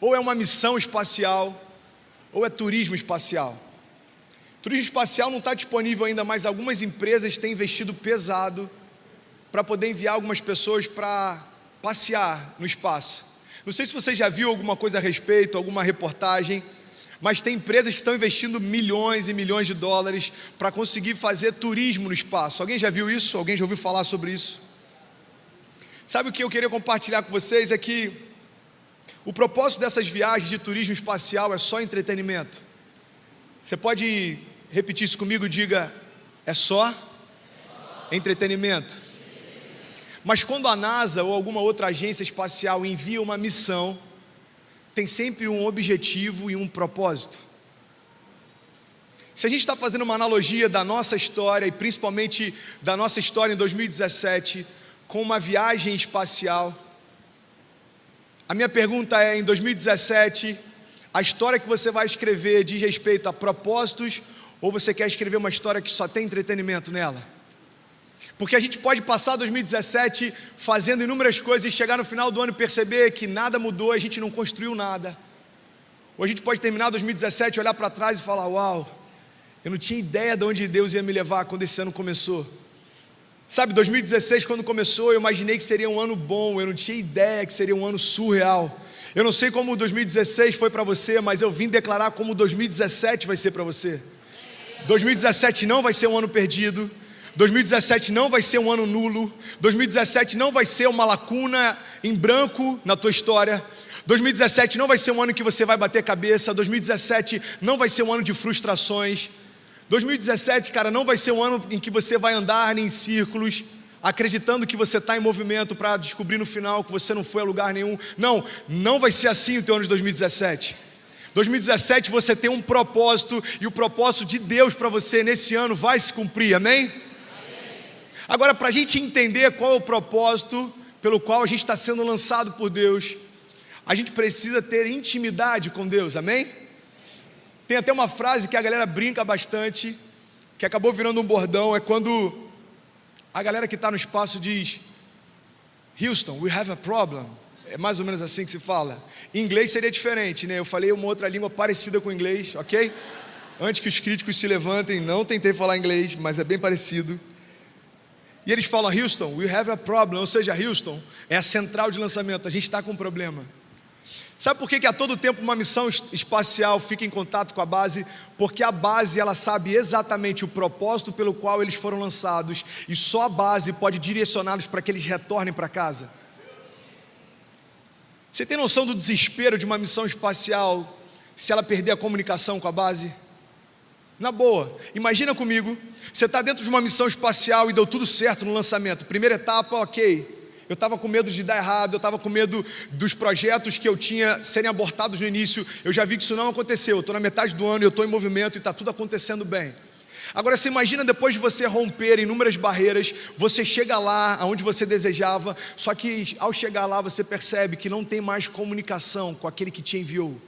Ou é uma missão espacial, ou é turismo espacial. Turismo espacial não está disponível ainda, mas algumas empresas têm investido pesado para poder enviar algumas pessoas para passear no espaço. Não sei se você já viu alguma coisa a respeito, alguma reportagem, mas tem empresas que estão investindo milhões e milhões de dólares para conseguir fazer turismo no espaço. Alguém já viu isso? Alguém já ouviu falar sobre isso? Sabe o que eu queria compartilhar com vocês? É que o propósito dessas viagens de turismo espacial é só entretenimento. Você pode repetir isso comigo? Diga, é só entretenimento. Mas quando a NASA ou alguma outra agência espacial envia uma missão, tem sempre um objetivo e um propósito. Se a gente está fazendo uma analogia da nossa história, e principalmente da nossa história em 2017, com uma viagem espacial, a minha pergunta é, em 2017, a história que você vai escrever diz respeito a propósitos, ou você quer escrever uma história que só tem entretenimento nela? Porque a gente pode passar 2017 fazendo inúmeras coisas e chegar no final do ano e perceber que nada mudou, a gente não construiu nada. Ou a gente pode terminar 2017, olhar para trás e falar, uau, eu não tinha ideia de onde Deus ia me levar quando esse ano começou. Sabe, 2016 quando começou, eu imaginei que seria um ano bom, eu não tinha ideia que seria um ano surreal. Eu não sei como 2016 foi para você, mas eu vim declarar como 2017 vai ser para você. 2017 não vai ser um ano perdido. 2017 não vai ser um ano nulo. 2017 não vai ser uma lacuna em branco na tua história. 2017 não vai ser um ano em que você vai bater cabeça. 2017 não vai ser um ano de frustrações. 2017, cara, não vai ser um ano em que você vai andar em círculos, acreditando que você está em movimento para descobrir no final que você não foi a lugar nenhum. Não, não vai ser assim o teu ano de 2017. 2017 você tem um propósito, e o propósito de Deus para você nesse ano vai se cumprir, amém? Agora, para a gente entender qual é o propósito pelo qual a gente está sendo lançado por Deus, a gente precisa ter intimidade com Deus, amém? Tem até uma frase que a galera brinca bastante, que acabou virando um bordão, é quando a galera que está no espaço diz, Houston, we have a problem. É mais ou menos assim que se fala. Em inglês seria diferente, né? Eu falei uma outra língua parecida com o inglês, ok? Antes que os críticos se levantem, não tentei falar inglês, mas é bem parecido. E eles falam, Houston, we have a problem, ou seja, Houston é a central de lançamento, a gente está com um problema. Sabe por que a todo tempo uma missão espacial fica em contato com a base? Porque a base, ela sabe exatamente o propósito pelo qual eles foram lançados, e só a base pode direcioná-los para que eles retornem para casa. Você tem noção do desespero de uma missão espacial se ela perder a comunicação com a base? Na boa, imagina comigo, você está dentro de uma missão espacial e deu tudo certo no lançamento. Primeira etapa, ok. Eu estava com medo de dar errado, eu estava com medo dos projetos que eu tinha serem abortados no início. Eu já vi que isso não aconteceu, eu estou na metade do ano, eu estou em movimento e está tudo acontecendo bem. Agora você imagina depois de você romper inúmeras barreiras, você chega lá onde você desejava, só que ao chegar lá você percebe que não tem mais comunicação com aquele que te enviou.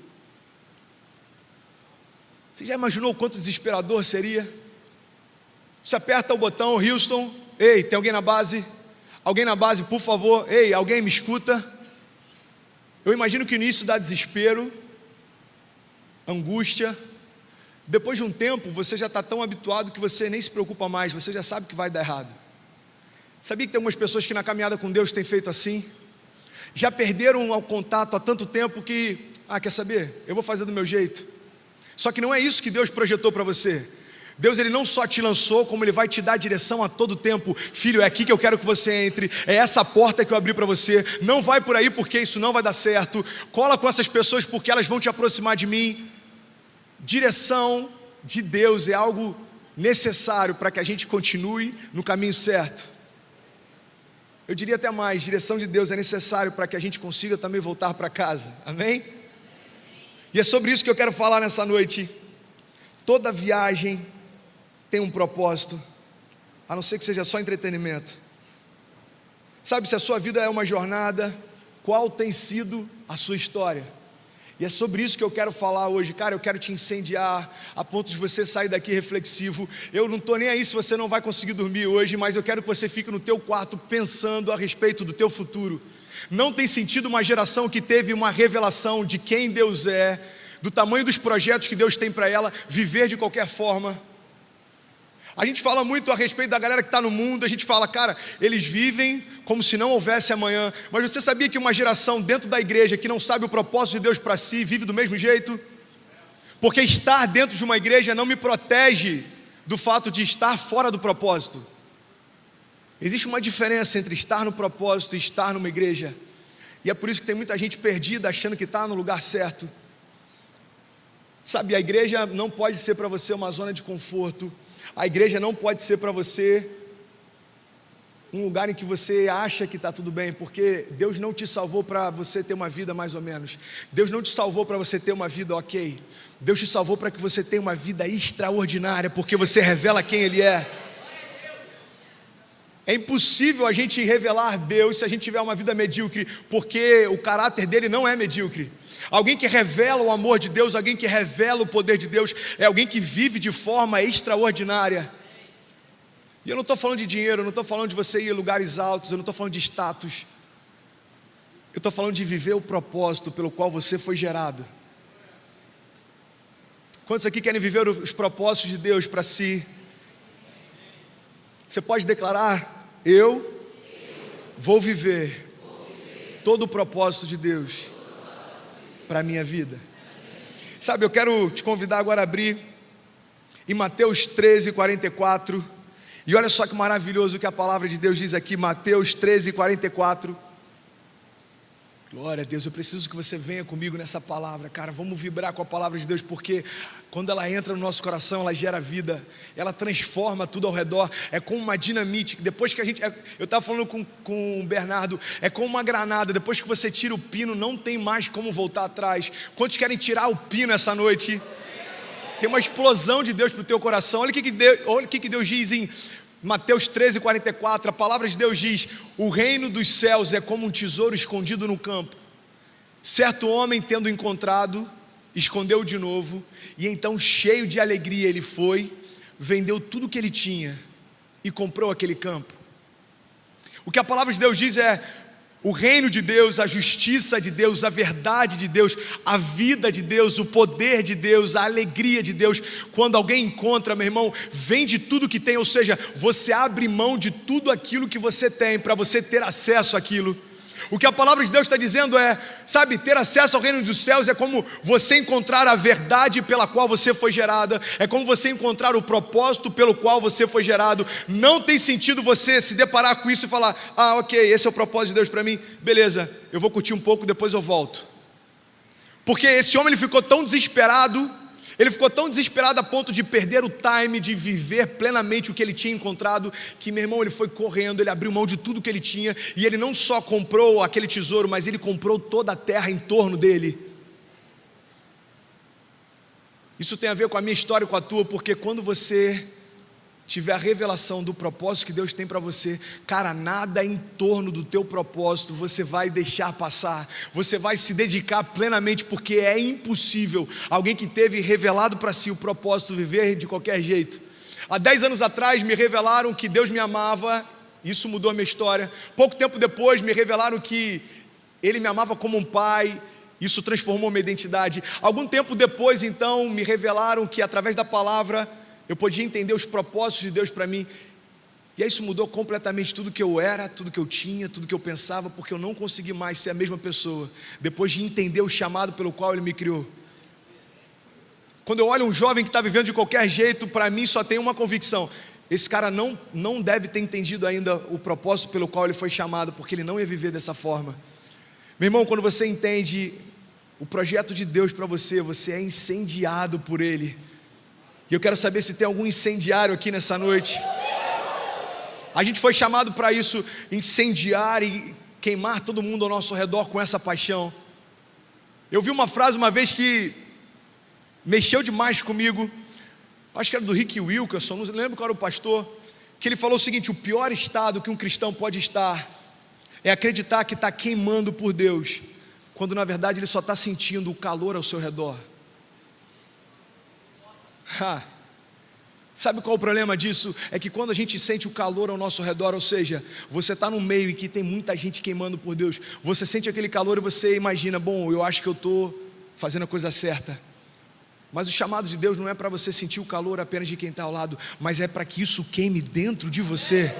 Você já imaginou o quanto desesperador seria? Você aperta o botão, Houston, ei, tem alguém na base? Alguém na base, por favor, ei, alguém me escuta? Eu imagino que o início dá desespero, angústia. Depois de um tempo, você já está tão habituado que você nem se preocupa mais, você já sabe que vai dar errado. Sabia que tem algumas pessoas que na caminhada com Deus têm feito assim? Já perderam o contato há tanto tempo que, quer saber? Eu vou fazer do meu jeito. Só que não é isso que Deus projetou para você. Deus, Ele não só te lançou, como Ele vai te dar direção a todo tempo. Filho, é aqui que eu quero que você entre, é essa porta que eu abri para você, não vai por aí porque isso não vai dar certo, cola com essas pessoas porque elas vão te aproximar de mim. Direção de Deus é algo necessário para que a gente continue no caminho certo. Eu diria até mais, direção de Deus é necessário para que a gente consiga também voltar para casa, amém? E é sobre isso que eu quero falar nessa noite. Toda viagem tem um propósito, a não ser que seja só entretenimento. Sabe, se a sua vida é uma jornada, qual tem sido a sua história? E é sobre isso que eu quero falar hoje. Cara, eu quero te incendiar a ponto de você sair daqui reflexivo. Eu não estou nem aí se você não vai conseguir dormir hoje, mas eu quero que você fique no teu quarto pensando a respeito do teu futuro. Não tem sentido uma geração que teve uma revelação de quem Deus é, do tamanho dos projetos que Deus tem para ela, viver de qualquer forma. A gente fala muito a respeito da galera que está no mundo, a gente fala, cara, eles vivem como se não houvesse amanhã. Mas você sabia que uma geração dentro da igreja que não sabe o propósito de Deus para si, vive do mesmo jeito? Porque estar dentro de uma igreja não me protege do fato de estar fora do propósito. Existe uma diferença entre estar no propósito e estar numa igreja. E é por isso que tem muita gente perdida, achando que está no lugar certo. Sabe, a igreja não pode ser para você uma zona de conforto. A igreja não pode ser para você um lugar em que você acha que está tudo bem, porque Deus não te salvou para você ter uma vida mais ou menos. Deus não te salvou para você ter uma vida ok. Deus te salvou para que você tenha uma vida extraordinária, porque você revela quem Ele é. É impossível a gente revelar Deus se a gente tiver uma vida medíocre, porque o caráter dele não é medíocre. Alguém que revela o amor de Deus, alguém que revela o poder de Deus, é alguém que vive de forma extraordinária. E eu não estou falando de dinheiro, eu não estou falando de você ir a lugares altos, eu não estou falando de status. Eu estou falando de viver o propósito pelo qual você foi gerado. Quantos aqui querem viver os propósitos de Deus para si? Você pode declarar, eu vou viver todo o propósito de Deus para a minha vida. Sabe, eu quero te convidar agora a abrir em Mateus 13, 44. E olha só que maravilhoso o que a palavra de Deus diz aqui, Mateus 13, 44. Glória a Deus, eu preciso que você venha comigo nessa palavra, cara. Vamos vibrar com a palavra de Deus, porque quando ela entra no nosso coração, ela gera vida, ela transforma tudo ao redor. É como uma dinamite, que depois que eu estava falando com o Bernardo, é como uma granada, depois que você tira o pino, não tem mais como voltar atrás. Quantos querem tirar o pino essa noite? Tem uma explosão de Deus para o teu coração. Olha o que Deus diz em Mateus 13, 44, a palavra de Deus diz: o reino dos céus é como um tesouro escondido no campo. Certo homem, tendo encontrado, escondeu de novo, e então, cheio de alegria, ele foi, vendeu tudo que ele tinha e comprou aquele campo. O que a palavra de Deus diz é: o reino de Deus, a justiça de Deus, a verdade de Deus, a vida de Deus, o poder de Deus, a alegria de Deus. Quando alguém encontra, meu irmão, vende tudo que tem, ou seja, você abre mão de tudo aquilo que você tem para você ter acesso àquilo. O que a palavra de Deus está dizendo é, sabe, ter acesso ao reino dos céus é como você encontrar a verdade pela qual você foi gerada, é como você encontrar o propósito pelo qual você foi gerado. Não tem sentido você se deparar com isso e falar: ah, ok, esse é o propósito de Deus para mim, beleza, eu vou curtir um pouco, depois eu volto. Porque esse homem, ele ficou tão desesperado a ponto de perder o time, de viver plenamente o que ele tinha encontrado, que, meu irmão, ele foi correndo, ele abriu mão de tudo que ele tinha, e ele não só comprou aquele tesouro, mas ele comprou toda a terra em torno dele. Isso tem a ver com a minha história e com a tua, porque quando você tiver a revelação do propósito que Deus tem para você, cara, nada em torno do teu propósito você vai deixar passar, você vai se dedicar plenamente, porque é impossível alguém que teve revelado para si o propósito viver de qualquer jeito. Há 10 anos atrás me revelaram que Deus me amava, isso mudou a minha história. Pouco tempo depois me revelaram que Ele me amava como um pai, isso transformou minha identidade. Algum tempo depois, então, me revelaram que através da palavra eu podia entender os propósitos de Deus para mim. E aí isso mudou completamente tudo que eu era, tudo que eu tinha, tudo que eu pensava, porque eu não consegui mais ser a mesma pessoa, depois de entender o chamado pelo qual Ele me criou. Quando eu olho um jovem que está vivendo de qualquer jeito, para mim só tem uma convicção: esse cara não deve ter entendido ainda o propósito pelo qual ele foi chamado, porque ele não ia viver dessa forma. Meu irmão, quando você entende o projeto de Deus para você, você é incendiado por Ele. E eu quero saber se tem algum incendiário aqui nessa noite. A gente foi chamado para isso, incendiar e queimar todo mundo ao nosso redor com essa paixão. Eu vi uma frase uma vez que mexeu demais comigo, acho que era do Rick Wilkerson, não lembro qual era o pastor, que ele falou o seguinte: o pior estado que um cristão pode estar é acreditar que está queimando por Deus, quando na verdade ele só está sentindo o calor ao seu redor. Sabe qual o problema disso? É que quando a gente sente o calor ao nosso redor, ou seja, você está no meio em que tem muita gente queimando por Deus, você sente aquele calor e você imagina, bom, eu acho que eu estou fazendo a coisa certa. Mas o chamado de Deus não é para você sentir o calor apenas de quem está ao lado, mas é para que isso queime dentro de você.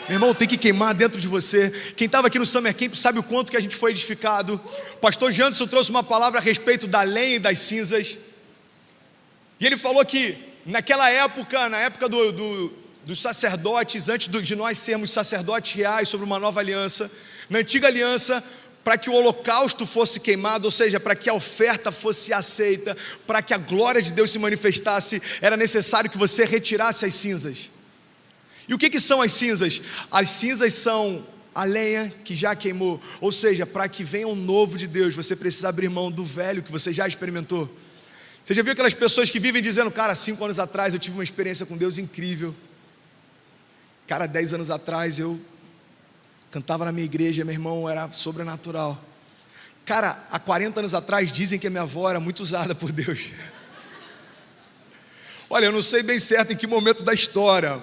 Meu irmão, tem que queimar dentro de você. Quem estava aqui no Summer Camp sabe o quanto que a gente foi edificado. O pastor Janderson trouxe uma palavra a respeito da lenha e das cinzas. E ele falou que naquela época, na época dos sacerdotes, antes de nós sermos sacerdotes reais sobre uma nova aliança, na antiga aliança, para que o holocausto fosse queimado, ou seja, para que a oferta fosse aceita, para que a glória de Deus se manifestasse, era necessário que você retirasse as cinzas. E o que são as cinzas? As cinzas são a lenha que já queimou, ou seja, para que venha um novo de Deus, você precisa abrir mão do velho que você já experimentou. Você já viu aquelas pessoas que vivem dizendo, cara, 5 anos atrás eu tive uma experiência com Deus incrível. Cara, 10 anos atrás eu cantava na minha igreja, meu irmão, era sobrenatural. Cara, há 40 anos atrás dizem que a minha avó era muito usada por Deus. Olha, eu não sei bem certo em que momento da história,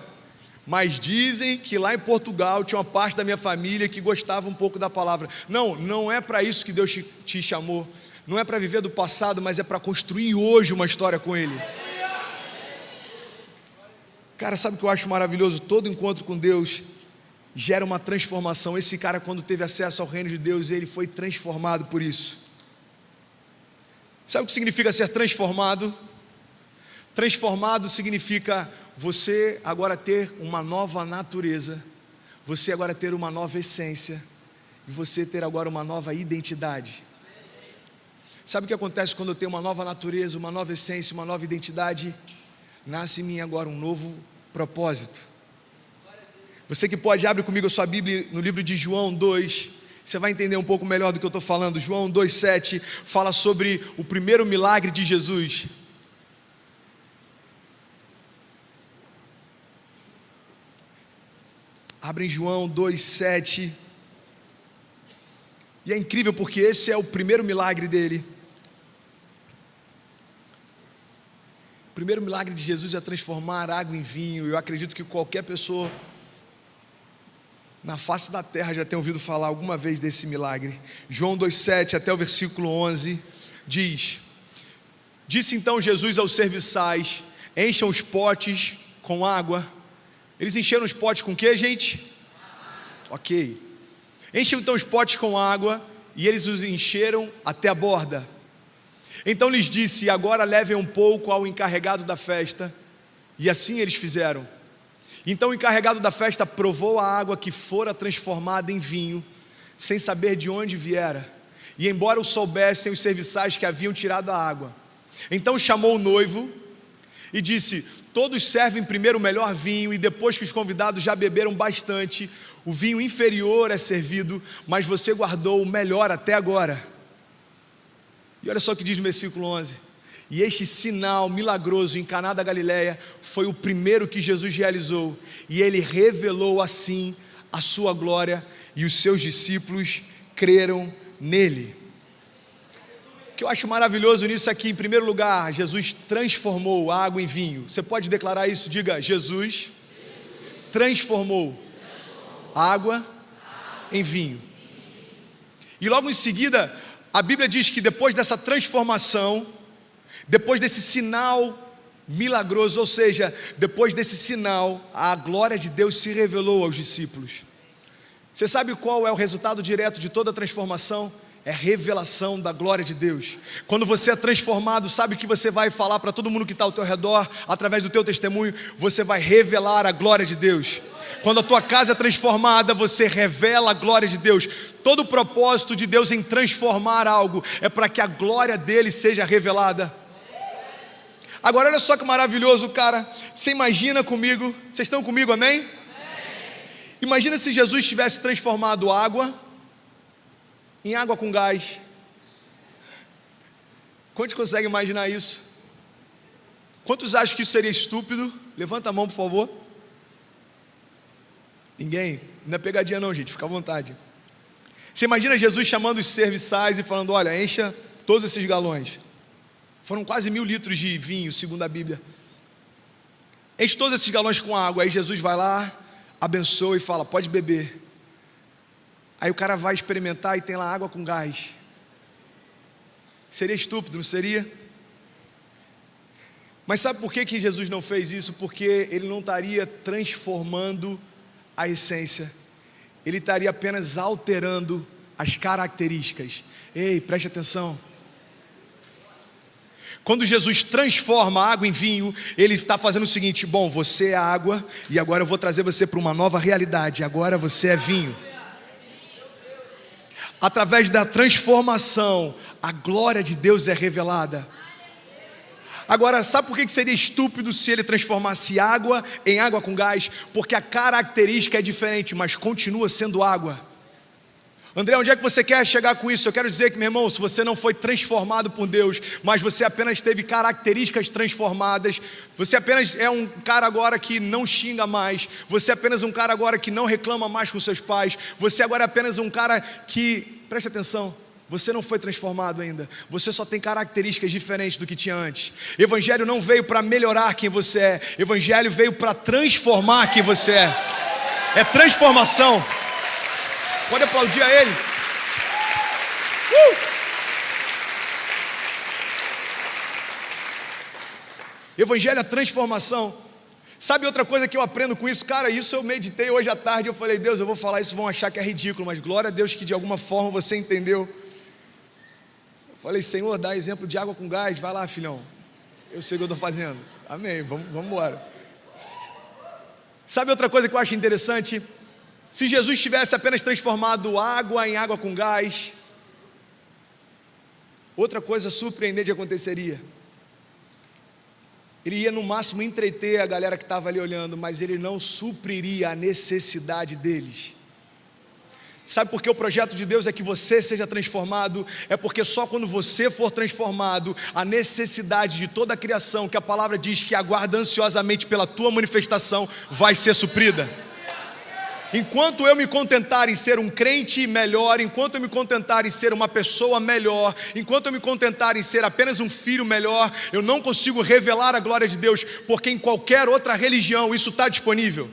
mas dizem que lá em Portugal tinha uma parte da minha família que gostava um pouco da palavra. Não é para isso que Deus te chamou. Não é para viver do passado, mas é para construir hoje uma história com Ele. Cara, sabe o que eu acho maravilhoso? Todo encontro com Deus gera uma transformação. Esse cara, quando teve acesso ao reino de Deus, ele foi transformado por isso. Sabe o que significa ser transformado? Transformado significa você agora ter uma nova natureza, você agora ter uma nova essência, e você ter agora uma nova identidade. Sabe o que acontece quando eu tenho uma nova natureza, uma nova essência, uma nova identidade? Nasce em mim agora um novo propósito. Você que pode, abre comigo a sua Bíblia no livro de João 2, você vai entender um pouco melhor do que eu estou falando. João 2,7 fala sobre o primeiro milagre de Jesus. Abre em João 2,7. E é incrível porque esse é o primeiro milagre dele. O primeiro milagre de Jesus é transformar água em vinho. Eu acredito que qualquer pessoa na face da terra já tem ouvido falar alguma vez desse milagre. João 2,7 até o versículo 11 diz: Disse então Jesus aos serviçais: encham os potes com água. Eles encheram os potes com o que, gente? Ok. Encham então os potes com água, e eles os encheram até a borda. Então lhes disse: agora levem um pouco ao encarregado da festa. E assim eles fizeram. Então o encarregado da festa provou a água que fora transformada em vinho, sem saber de onde viera. E embora o soubessem os serviçais que haviam tirado a água, então chamou o noivo e disse: todos servem primeiro o melhor vinho, e depois que os convidados já beberam bastante, o vinho inferior é servido, mas você guardou o melhor até agora. E olha só o que diz no versículo 11: e este sinal milagroso em Caná da Galileia foi o primeiro que Jesus realizou, e ele revelou assim a sua glória, e os seus discípulos creram nele. O que eu acho maravilhoso nisso aqui, em primeiro lugar, Jesus transformou a água em vinho. Você pode declarar isso? Diga: Jesus transformou a água em vinho. E logo em seguida, a Bíblia diz que depois dessa transformação, depois desse sinal milagroso, ou seja, depois desse sinal, a glória de Deus se revelou aos discípulos. Você sabe qual é o resultado direto de toda a transformação? É a revelação da glória de Deus. Quando você é transformado, sabe que você vai falar para todo mundo que está ao teu redor, através do teu testemunho, você vai revelar a glória de Deus. Quando a tua casa é transformada, você revela a glória de Deus. Todo o propósito de Deus em transformar algo é para que a glória dele seja revelada. Agora olha só que maravilhoso, cara. Você imagina comigo, vocês estão comigo, amém? Imagina se Jesus tivesse transformado água em água com gás. Quantos conseguem imaginar isso? Quantos acham que isso seria estúpido? Levanta a mão, por favor. Ninguém? Não é pegadinha não, gente, fica à vontade. Você imagina Jesus chamando os serviçais e falando: olha, encha todos esses galões. Foram quase 1000 litros de vinho, segundo a Bíblia. enche todos esses galões com água. Aí Jesus vai lá, abençoa e fala, pode beber. Aí o cara vai experimentar e tem lá água com gás. Seria estúpido, não seria? Mas sabe por que Jesus não fez isso? Porque ele não estaria transformando a essência, ele estaria apenas alterando as características. Ei, preste atenção. Quando Jesus transforma a água em vinho, ele está fazendo o seguinte: bom, você é água, e agora eu vou trazer você para uma nova realidade, agora você é vinho. Através da transformação, a glória de Deus é revelada. Agora, sabe por que seria estúpido se ele transformasse água em água com gás? Porque a característica é diferente, mas continua sendo água. André, onde é que você quer chegar com isso? Eu quero dizer que, meu irmão, se você não foi transformado por Deus, mas você apenas teve características transformadas, você apenas é um cara agora que não xinga mais, você é apenas um cara agora que não reclama mais com seus pais, você agora é apenas um cara que, preste atenção, você não foi transformado ainda, você só tem características diferentes do que tinha antes. Evangelho não veio para melhorar quem você é, Evangelho veio para transformar quem você é. É transformação. Pode aplaudir a ele. Evangelho é transformação. Sabe outra coisa que eu aprendo com isso? Cara, isso eu meditei hoje à tarde. Eu falei, Deus, eu vou falar isso, vão achar que é ridículo, mas glória a Deus que de alguma forma você entendeu. Eu falei, Senhor, dá exemplo de água com gás. Vai lá, filhão, eu sei o que eu estou fazendo. Amém, vamos embora. Sabe outra coisa que eu acho interessante? Se Jesus tivesse apenas transformado água em água com gás, outra coisa surpreendente aconteceria. Ele ia no máximo entreter a galera que estava ali olhando, mas ele não supriria a necessidade deles. Sabe por que o projeto de Deus é que você seja transformado? É porque só quando você for transformado, a necessidade de toda a criação, que a palavra diz que aguarda ansiosamente pela tua manifestação, vai ser suprida. Enquanto eu me contentar em ser um crente melhor, enquanto eu me contentar em ser uma pessoa melhor, enquanto eu me contentar em ser apenas um filho melhor, eu não consigo revelar a glória de Deus, porque em qualquer outra religião isso está disponível.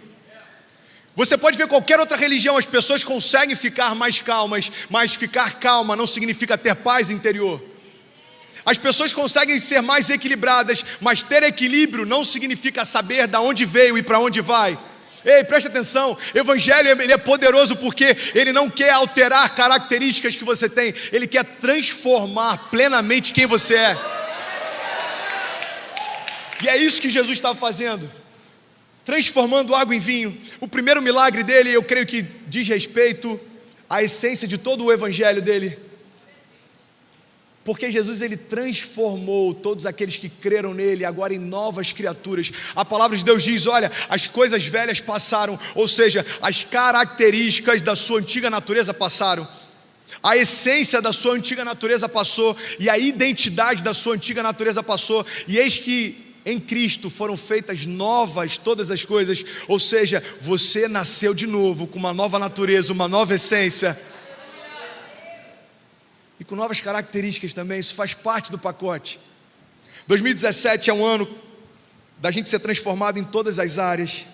Você pode ver qualquer outra religião, as pessoas conseguem ficar mais calmas, mas ficar calma não significa ter paz interior. As pessoas conseguem ser mais equilibradas, mas ter equilíbrio não significa saber de onde veio e para onde vai. Ei, preste atenção, Evangelho ele é poderoso porque ele não quer alterar características que você tem, ele quer transformar plenamente quem você é. E é isso que Jesus estava fazendo, transformando água em vinho. O primeiro milagre dele, eu creio que diz respeito à essência de todo o Evangelho dele. Porque Jesus ele transformou todos aqueles que creram nele agora em novas criaturas. A palavra de Deus diz, olha, as coisas velhas passaram, ou seja, as características da sua antiga natureza passaram. A essência da sua antiga natureza passou e a identidade da sua antiga natureza passou. E eis que em Cristo foram feitas novas todas as coisas, ou seja, você nasceu de novo com uma nova natureza, uma nova essência. E com novas características também, isso faz parte do pacote. 2017 é um ano da gente ser transformado em todas as áreas.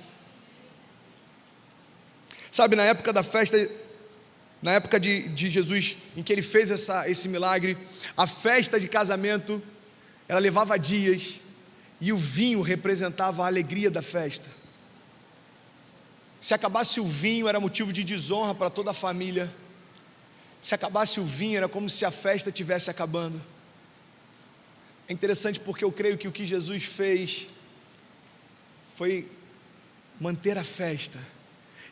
Sabe, na época da festa, na época de Jesus, em que ele fez esse milagre, a festa de casamento, ela levava dias, e o vinho representava a alegria da festa. Se acabasse o vinho, era motivo de desonra para toda a família. Se acabasse o vinho, era como se a festa estivesse acabando. É interessante porque eu creio que o que Jesus fez foi manter a festa.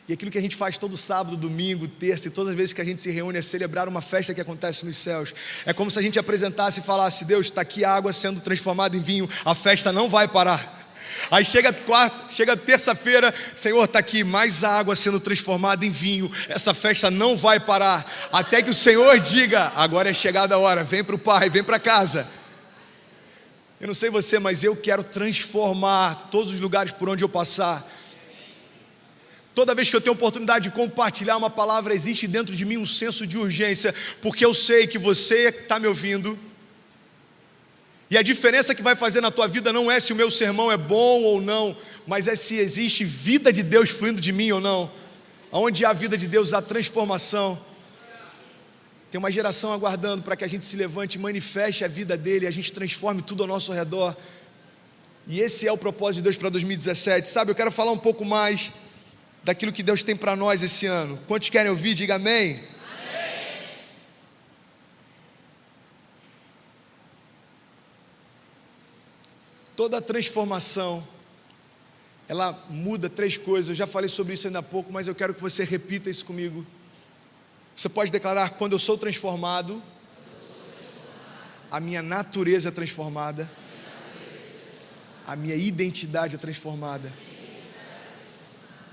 E aquilo que a gente faz todo sábado, domingo, terça e todas as vezes que a gente se reúne é celebrar uma festa que acontece nos céus. É como se a gente apresentasse e falasse, Deus, está aqui a água sendo transformada em vinho, a festa não vai parar. Aí chega terça-feira, Senhor, está aqui mais água sendo transformada em vinho, essa festa não vai parar, até que o Senhor diga, agora é chegada a hora, vem para o Pai, vem para casa. Eu não sei você, mas eu quero transformar todos os lugares por onde eu passar. Toda vez que eu tenho oportunidade de compartilhar uma palavra, existe dentro de mim um senso de urgência, porque eu sei que você está me ouvindo. E a diferença que vai fazer na tua vida não é se o meu sermão é bom ou não, mas é se existe vida de Deus fluindo de mim ou não. Onde há vida de Deus, há transformação. Tem uma geração aguardando para que a gente se levante, manifeste a vida dele, e a gente transforme tudo ao nosso redor. E esse é o propósito de Deus para 2017. Sabe, eu quero falar um pouco mais daquilo que Deus tem para nós esse ano. Quantos querem ouvir? Diga amém. Toda transformação, ela muda 3 coisas. Eu já falei sobre isso ainda há pouco, mas eu quero que você repita isso comigo. Você pode declarar: quando eu sou transformado, a minha natureza é transformada, a minha identidade é transformada,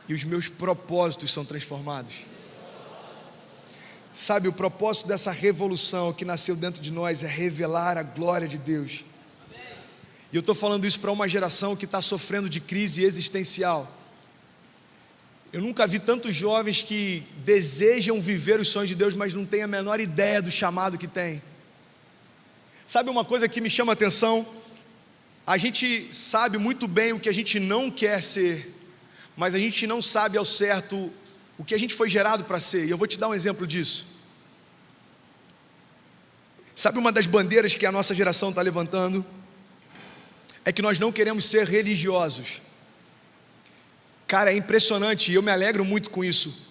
e os meus propósitos são transformados. Sabe, o propósito dessa revolução que nasceu dentro de nós é revelar a glória de Deus. E eu estou falando isso para uma geração que está sofrendo de crise existencial. Eu nunca vi tantos jovens que desejam viver os sonhos de Deus, mas não têm a menor ideia do chamado que tem. Sabe uma coisa que me chama a atenção? A gente sabe muito bem o que a gente não quer ser, mas a gente não sabe ao certo o que a gente foi gerado para ser. E eu vou te dar um exemplo disso. Sabe uma das bandeiras que a nossa geração está levantando? É que nós não queremos ser religiosos. Cara, é impressionante, e eu me alegro muito com isso.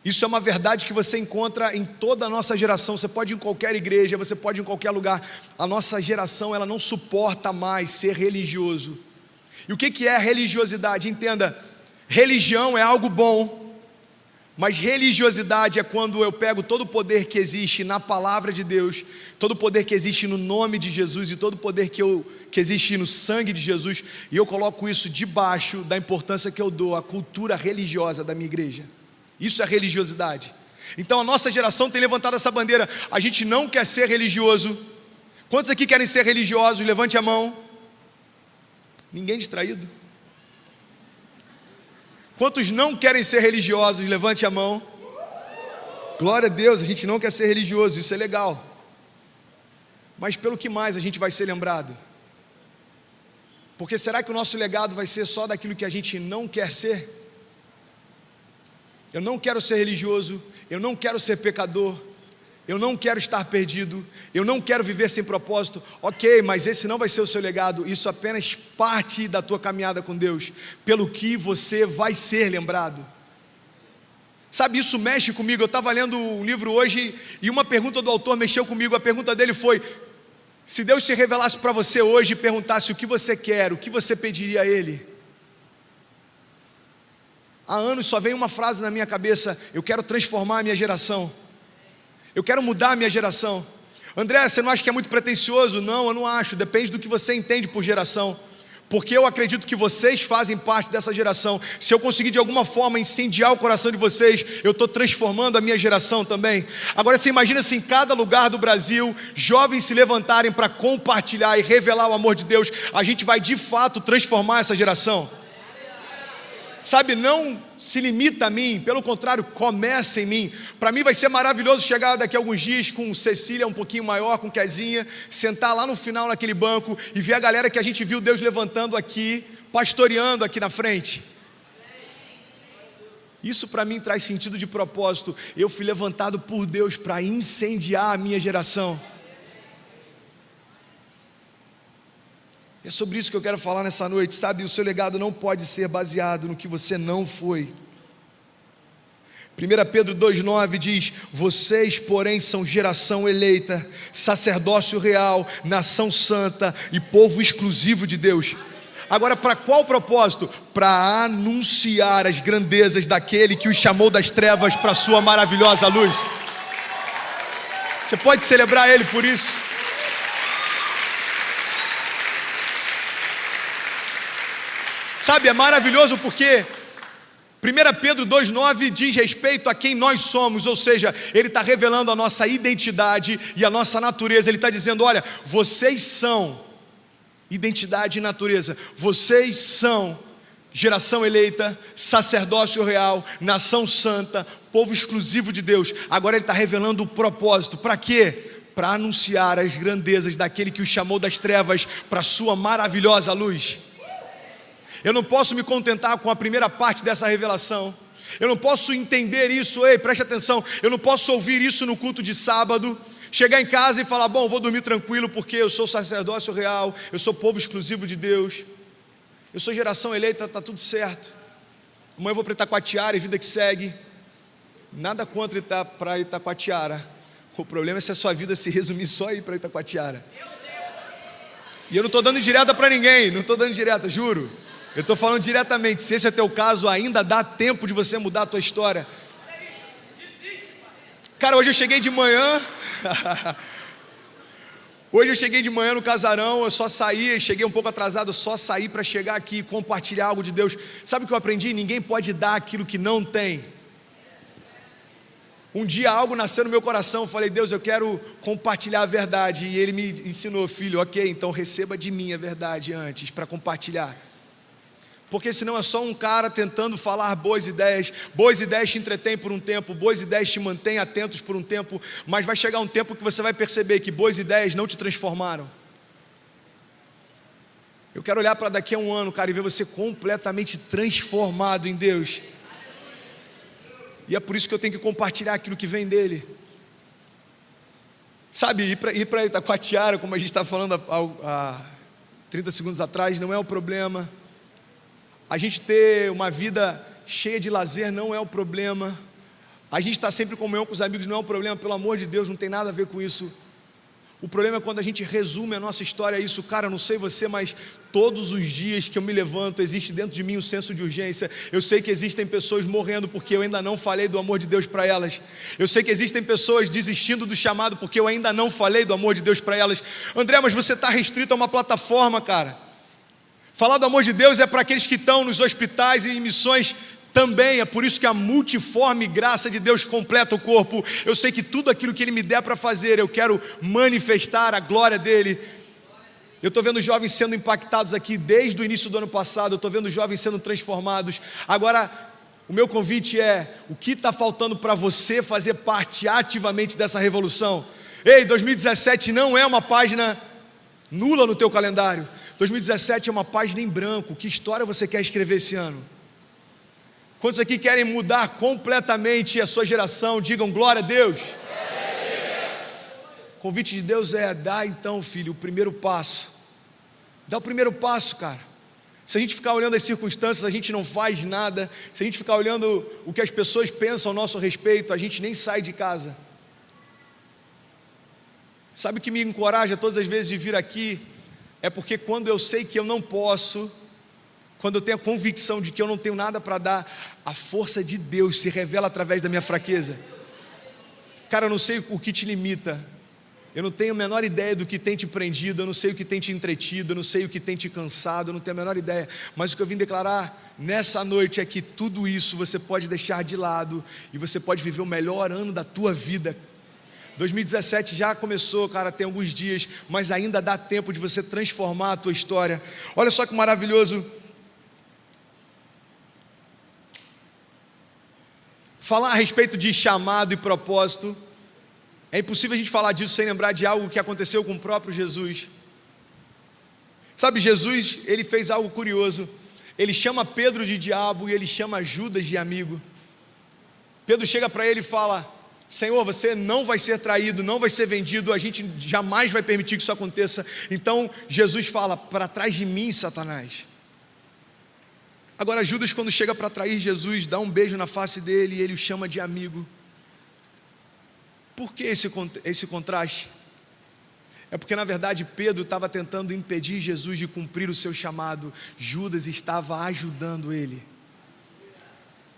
Isso é uma verdade que você encontra em toda a nossa geração. Você pode ir em qualquer igreja, você pode ir em qualquer lugar. A nossa geração, ela não suporta mais ser religioso. E o que é religiosidade? Entenda, religião é algo bom, mas religiosidade é quando eu pego todo o poder que existe na palavra de Deus, todo o poder que existe no nome de Jesus e todo o poder que existe no sangue de Jesus, e eu coloco isso debaixo da importância que eu dou à cultura religiosa da minha igreja. Isso é religiosidade. Então a nossa geração tem levantado essa bandeira. A gente não quer ser religioso. Quantos aqui querem ser religiosos? Levante a mão. Ninguém distraído. Quantos não querem ser religiosos? Levante a mão. Glória a Deus, a gente não quer ser religioso, isso é legal. Mas pelo que mais a gente vai ser lembrado? Porque será que o nosso legado vai ser só daquilo que a gente não quer ser? Eu não quero ser religioso, eu não quero ser pecador, eu não quero estar perdido, eu não quero viver sem propósito. Ok, mas esse não vai ser o seu legado, isso é apenas parte da tua caminhada com Deus, pelo que você vai ser lembrado. Sabe, isso mexe comigo. Eu estava lendo um livro hoje e uma pergunta do autor mexeu comigo. A pergunta dele foi: se Deus se revelasse para você hoje e perguntasse o que você quer, o que você pediria a Ele? Há anos só vem uma frase na minha cabeça: eu quero transformar a minha geração, eu quero mudar a minha geração. André, você não acha que é muito pretensioso? Não, eu não acho, depende do que você entende por geração. Porque eu acredito que vocês fazem parte dessa geração. Se eu conseguir de alguma forma incendiar o coração de vocês, eu estou transformando a minha geração também. Agora você imagina se em cada lugar do Brasil jovens se levantarem para compartilhar e revelar o amor de Deus. A gente vai de fato transformar essa geração. Sabe, não se limita a mim, pelo contrário, começa em mim. Para mim vai ser maravilhoso chegar daqui a alguns dias com Cecília um pouquinho maior, com Kezinha, sentar lá no final naquele banco e ver a galera que a gente viu Deus levantando aqui, pastoreando aqui na frente. Isso para mim traz sentido de propósito. Eu fui levantado por Deus para incendiar a minha geração. É sobre isso que eu quero falar nessa noite. Sabe, o seu legado não pode ser baseado no que você não foi. 1 Pedro 2,9 diz: vocês, porém, são geração eleita, sacerdócio real, nação santa e povo exclusivo de Deus. Agora, para qual propósito? Para anunciar as grandezas daquele que os chamou das trevas para a sua maravilhosa luz. Você pode celebrar Ele por isso? Sabe, é maravilhoso porque 1 Pedro 2,9 diz respeito a quem nós somos, ou seja, ele está revelando a nossa identidade e a nossa natureza. Ele está dizendo: olha, vocês são identidade e natureza, vocês são geração eleita, sacerdócio real, nação santa, povo exclusivo de Deus. Agora ele está revelando o propósito. Para quê? Para anunciar as grandezas daquele que os chamou das trevas para a sua maravilhosa luz. Eu não posso me contentar com a primeira parte dessa revelação. Eu não posso entender isso, ei, preste atenção. Eu não posso ouvir isso no culto de sábado, chegar em casa e falar, bom, vou dormir tranquilo porque eu sou sacerdócio real, eu sou povo exclusivo de Deus, eu sou geração eleita, está tudo certo. Amanhã eu vou para Itacoatiara e vida que segue. Nada contra ir para Itacoatiara. O problema é se a sua vida se resumir só a ir para Itacoatiara. E eu não estou dando direta para ninguém, não estou dando direta, juro. Eu estou falando diretamente, se esse é teu caso, ainda dá tempo de você mudar a tua história. Cara, hoje eu cheguei de manhã, no casarão, eu só saí, cheguei um pouco atrasado, eu só saí para chegar aqui e compartilhar algo de Deus. Sabe o que eu aprendi? Ninguém pode dar aquilo que não tem. Um dia algo nasceu no meu coração, eu falei, Deus, eu quero compartilhar a verdade. E Ele me ensinou, filho, ok, então receba de mim a verdade antes, para compartilhar. Porque senão é só um cara tentando falar boas ideias te entretêm por um tempo, boas ideias te mantêm atentos por um tempo, mas vai chegar um tempo que você vai perceber que boas ideias não te transformaram. Eu quero olhar para daqui a um ano, cara, e ver você completamente transformado em Deus. E é por isso que eu tenho que compartilhar aquilo que vem dele. Sabe, ir para Itacoatiara, como a gente está falando há 30 segundos atrás, não é o problema. A gente ter uma vida cheia de lazer não é o problema. A gente estar sempre em comunhão com os amigos não é o problema, pelo amor de Deus, não tem nada a ver com isso. O problema é quando a gente resume a nossa história a isso. Cara, eu não sei você, mas todos os dias que eu me levanto, existe dentro de mim um senso de urgência. Eu sei que existem pessoas morrendo porque eu ainda não falei do amor de Deus para elas. Eu sei que existem pessoas desistindo do chamado porque eu ainda não falei do amor de Deus para elas. André, mas você está restrito a uma plataforma, cara. Falar do amor de Deus é para aqueles que estão nos hospitais e em missões também. É por isso que a multiforme graça de Deus completa o corpo. Eu sei que tudo aquilo que Ele me der para fazer, eu quero manifestar a glória dEle. Eu estou vendo jovens sendo impactados aqui desde o início do ano passado. Eu estou vendo jovens sendo transformados. Agora, o meu convite é: o que está faltando para você fazer parte ativamente dessa revolução? Ei, 2017 não é uma página nula no teu calendário. 2017 é uma página em branco. Que história você quer escrever esse ano? Quantos aqui querem mudar completamente a sua geração? Digam glória a Deus. O convite de Deus é: dá então, filho, o primeiro passo. Dá o primeiro passo, cara. Se a gente ficar olhando as circunstâncias, a gente não faz nada. Se a gente ficar olhando o que as pessoas pensam a nosso respeito, a gente nem sai de casa. Sabe o que me encoraja todas as vezes de vir aqui? É porque quando eu sei que eu não posso, quando eu tenho a convicção de que eu não tenho nada para dar, a força de Deus se revela através da minha fraqueza. Cara, eu não sei o que te limita, eu não tenho a menor ideia do que tem te prendido, eu não sei o que tem te entretido, eu não sei o que tem te cansado, eu não tenho a menor ideia, mas o que eu vim declarar nessa noite é que tudo isso você pode deixar de lado e você pode viver o melhor ano da tua vida. 2017 já começou, cara, tem alguns dias, mas ainda dá tempo de você transformar a tua história. Olha só que maravilhoso. Falar a respeito de chamado e propósito, é impossível a gente falar disso sem lembrar de algo que aconteceu com o próprio Jesus. Sabe, Jesus, ele fez algo curioso. Ele chama Pedro de diabo e ele chama Judas de amigo. Pedro chega para ele e fala: Senhor, você não vai ser traído, não vai ser vendido, a gente jamais vai permitir que isso aconteça. Então Jesus fala: para trás de mim, Satanás. Agora Judas, quando chega para trair Jesus, dá um beijo na face dele e ele o chama de amigo. Por que esse contraste? É porque na verdade Pedro estava tentando impedir Jesus de cumprir o seu chamado. Judas estava ajudando ele.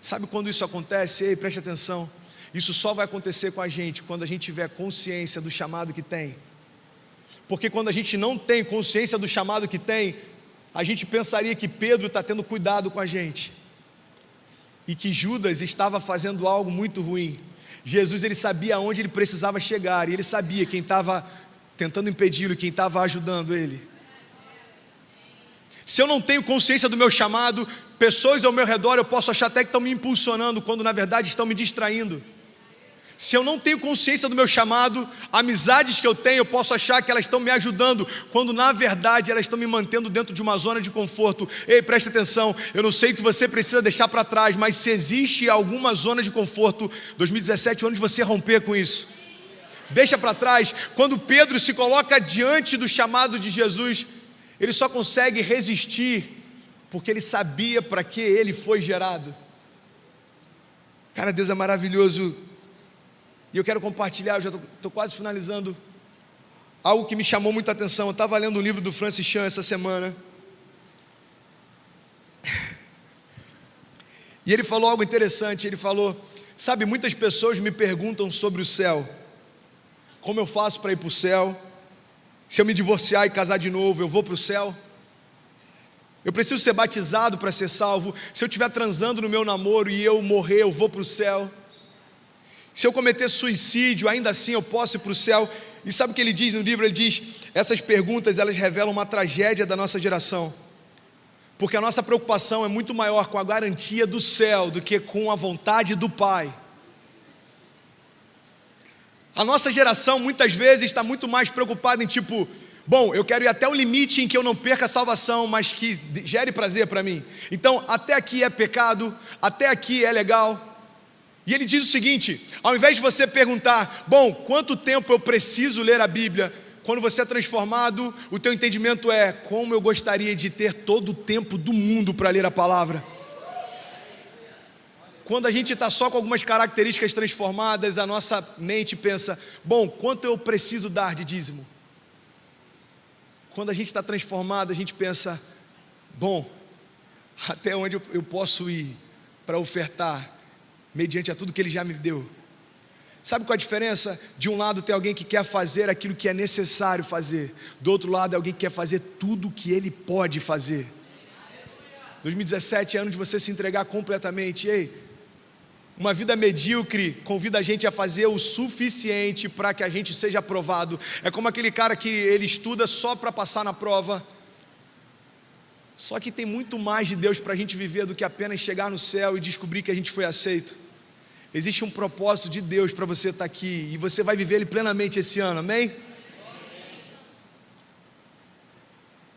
Sabe quando isso acontece? Ei, preste atenção. Isso só vai acontecer com a gente quando a gente tiver consciência do chamado que tem. Porque quando a gente não tem consciência do chamado que tem, a gente pensaria que Pedro está tendo cuidado com a gente e que Judas estava fazendo algo muito ruim. Jesus, ele sabia aonde ele precisava chegar e ele sabia quem estava tentando impedi-lo e quem estava ajudando ele. Se eu não tenho consciência do meu chamado, pessoas ao meu redor eu posso achar até que estão me impulsionando, quando na verdade estão me distraindo. Se eu não tenho consciência do meu chamado, amizades que eu tenho, eu posso achar que elas estão me ajudando, quando na verdade elas estão me mantendo dentro de uma zona de conforto. Ei, preste atenção, eu não sei o que você precisa deixar para trás, mas se existe alguma zona de conforto, 2017 é o ano de você romper com isso. Deixa para trás. Quando Pedro se coloca diante do chamado de Jesus, ele só consegue resistir porque ele sabia para que ele foi gerado. Cara, Deus é maravilhoso. E eu quero compartilhar, eu já estou quase finalizando, algo que me chamou muita atenção. Eu estava lendo um livro do Francis Chan essa semana, e ele falou algo interessante. Ele falou, sabe, muitas pessoas me perguntam sobre o céu, como eu faço para ir para o céu, se eu me divorciar e casar de novo, eu vou para o céu? Eu preciso ser batizado para ser salvo? Se eu estiver transando no meu namoro e eu morrer, eu vou para o céu? Se eu cometer suicídio, ainda assim eu posso ir para o céu? E sabe o que ele diz no livro? Ele diz, essas perguntas, elas revelam uma tragédia da nossa geração, porque a nossa preocupação é muito maior com a garantia do céu do que com a vontade do Pai. A nossa geração muitas vezes está muito mais preocupada em tipo, bom, eu quero ir até o limite em que eu não perca a salvação, mas que gere prazer para mim. Então, até aqui é pecado, até aqui é legal. E ele diz o seguinte, ao invés de você perguntar, bom, quanto tempo eu preciso ler a Bíblia? Quando você é transformado, o teu entendimento é, como eu gostaria de ter todo o tempo do mundo para ler a palavra. Quando a gente está só com algumas características transformadas, a nossa mente pensa, bom, quanto eu preciso dar de dízimo? Quando a gente está transformado, a gente pensa, bom, até onde eu posso ir para ofertar, mediante a tudo que Ele já me deu? Sabe qual a diferença? De um lado tem alguém que quer fazer aquilo que é necessário fazer, do outro lado é alguém que quer fazer tudo o que ele pode fazer. 2017 é ano de você se entregar completamente. Ei, uma vida medíocre convida a gente a fazer o suficiente para que a gente seja aprovado. É como aquele cara que ele estuda só para passar na prova. Só que tem muito mais de Deus para a gente viver do que apenas chegar no céu e descobrir que a gente foi aceito. Existe um propósito de Deus para você estar aqui, e você vai viver ele plenamente esse ano, amém?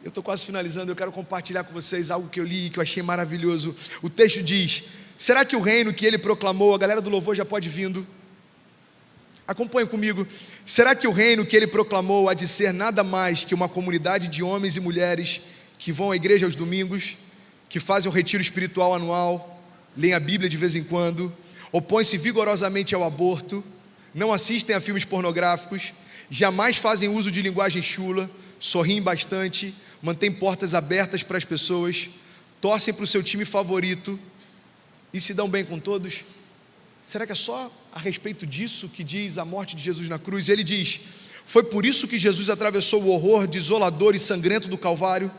Eu estou quase finalizando, eu quero compartilhar com vocês algo que eu li e que eu achei maravilhoso. O texto diz, será que o reino que ele proclamou, a galera do louvor já pode vindo, acompanha comigo, será que o reino que ele proclamou há de ser nada mais que uma comunidade de homens e mulheres que vão à igreja aos domingos, que fazem o retiro espiritual anual, leem a Bíblia de vez em quando, opõem-se vigorosamente ao aborto, não assistem a filmes pornográficos, jamais fazem uso de linguagem chula, sorriem bastante, mantêm portas abertas para as pessoas, torcem para o seu time favorito e se dão bem com todos? Será que é só a respeito disso que diz a morte de Jesus na cruz? Ele diz, foi por isso que Jesus atravessou o horror desolador e sangrento do Calvário,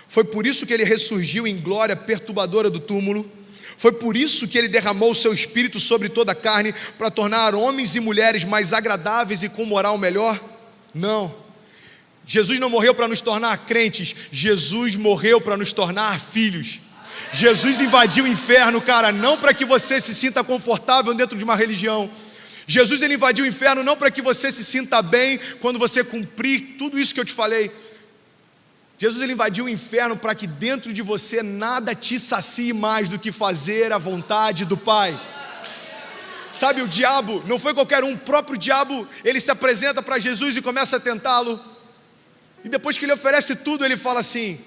foi por isso que ele ressurgiu em glória perturbadora do túmulo, foi por isso que ele derramou o seu espírito sobre toda a carne, para tornar homens e mulheres mais agradáveis e com moral melhor? Não, Jesus não morreu para nos tornar crentes, Jesus morreu para nos tornar filhos. Jesus invadiu o inferno, cara, não para que você se sinta confortável dentro de uma religião. Jesus ele invadiu o inferno não para que você se sinta bem quando você cumprir tudo isso que eu te falei. Jesus ele invadiu o inferno para que dentro de você nada te sacie mais do que fazer a vontade do Pai. Sabe, o diabo não foi qualquer um, o próprio diabo, ele se apresenta para Jesus e começa a tentá-lo, e depois que ele oferece tudo, ele fala assim,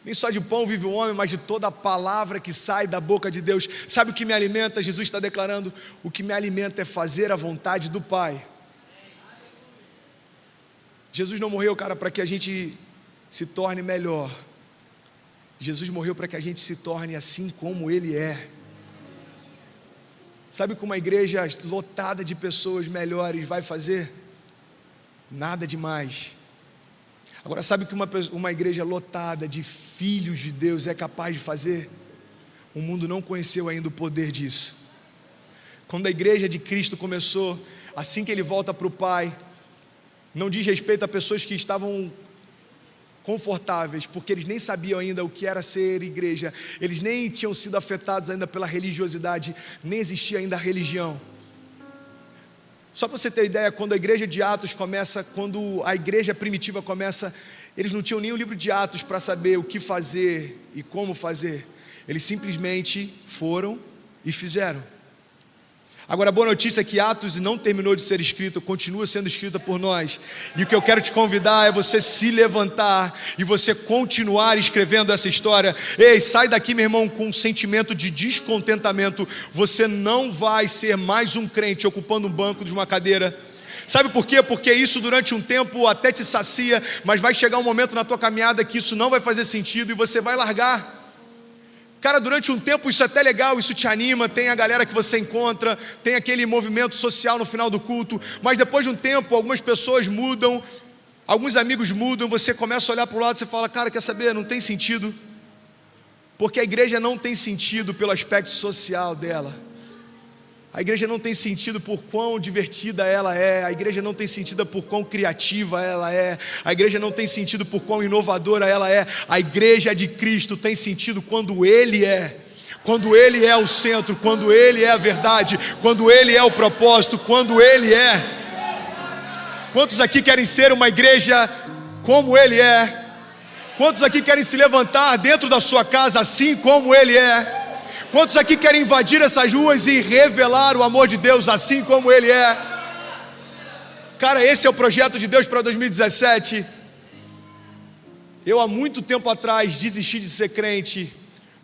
nem só de pão vive o homem, mas de toda a palavra que sai da boca de Deus. Sabe o que me alimenta? Jesus está declarando, o que me alimenta é fazer a vontade do Pai. Jesus não morreu, cara, para que a gente se torne melhor. Jesus morreu para que a gente se torne assim como Ele é. Sabe o que uma igreja lotada de pessoas melhores vai fazer? Nada demais. Agora, sabe o que uma igreja lotada de filhos de Deus é capaz de fazer? O mundo não conheceu ainda o poder disso. Quando a igreja de Cristo começou, assim que Ele volta para o Pai, não diz respeito a pessoas que estavam confortáveis, porque eles nem sabiam ainda o que era ser igreja, eles nem tinham sido afetados ainda pela religiosidade, nem existia ainda a religião. Só para você ter ideia, quando a igreja de Atos começa, quando a igreja primitiva começa, eles não tinham nem o livro de Atos para saber o que fazer e como fazer. Eles simplesmente foram e fizeram. Agora, a boa notícia é que Atos não terminou de ser escrito, continua sendo escrita por nós. E o que eu quero te convidar é você se levantar e você continuar escrevendo essa história. Ei, sai daqui, meu irmão, com um sentimento de descontentamento. Você não vai ser mais um crente ocupando um banco de uma cadeira. Sabe por quê? Porque isso durante um tempo até te sacia, mas vai chegar um momento na tua caminhada que isso não vai fazer sentido e você vai largar. Cara, durante um tempo isso é até legal, isso te anima, tem a galera que você encontra, tem aquele movimento social no final do culto, mas depois de um tempo algumas pessoas mudam, alguns amigos mudam, você começa a olhar para o lado e você fala, cara, quer saber, não tem sentido, porque a igreja não tem sentido pelo aspecto social dela. A igreja não tem sentido por quão divertida ela é, a igreja não tem sentido por quão criativa ela é, a igreja não tem sentido por quão inovadora ela é. A igreja de Cristo tem sentido quando Ele é o centro, quando Ele é a verdade, quando Ele é o propósito, quando Ele é. Quantos aqui querem ser uma igreja como Ele é? Quantos aqui querem se levantar dentro da sua casa assim como Ele é? Quantos aqui querem invadir essas ruas e revelar o amor de Deus assim como Ele é? Cara, esse é o projeto de Deus para 2017. Eu há muito tempo atrás desisti de ser crente,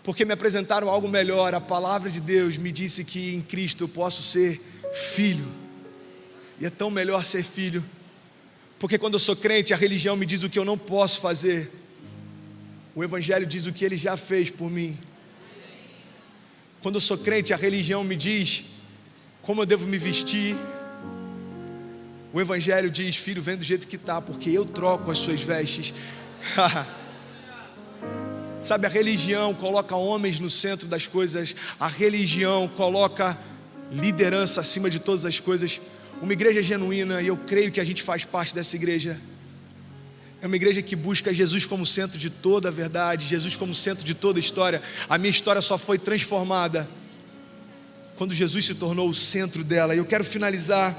porque me apresentaram algo melhor. A palavra de Deus me disse que em Cristo eu posso ser filho. E é tão melhor ser filho, porque quando eu sou crente a religião me diz o que eu não posso fazer. O Evangelho diz o que Ele já fez por mim. Quando eu sou crente, a religião me diz como eu devo me vestir. O Evangelho diz, filho, vem do jeito que está, porque eu troco as suas vestes. Sabe, a religião coloca homens no centro das coisas. A religião coloca liderança acima de todas as coisas. Uma igreja genuína, e eu creio que a gente faz parte dessa igreja, é uma igreja que busca Jesus como centro de toda a verdade, Jesus como centro de toda a história. A minha história só foi transformada quando Jesus se tornou o centro dela. E eu quero finalizar.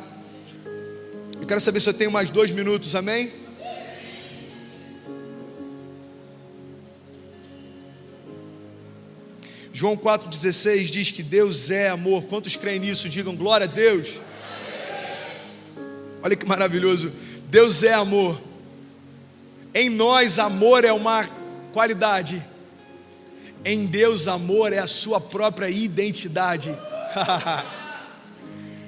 Eu quero saber se eu tenho mais 2 minutos, amém? João 4,16 diz que Deus é amor. Quantos creem nisso? Digam glória a Deus. Olha que maravilhoso. Deus é amor. Em nós, amor é uma qualidade. Em Deus, amor é a sua própria identidade.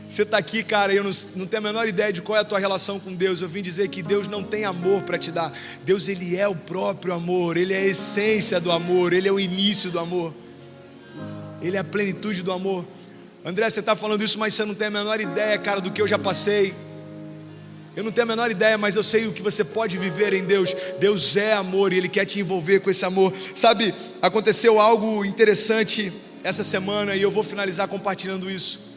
Você está aqui, cara, eu não tenho a menor ideia de qual é a tua relação com Deus. Eu vim dizer que Deus não tem amor para te dar. Deus, Ele é o próprio amor. Ele é a essência do amor. Ele é o início do amor. Ele é a plenitude do amor. André, você está falando isso, mas você não tem a menor ideia, cara, do que eu já passei. Eu não tenho a menor ideia, mas eu sei o que você pode viver em Deus. Deus é amor e Ele quer te envolver com esse amor. Sabe, aconteceu algo interessante essa semana e eu vou finalizar compartilhando isso.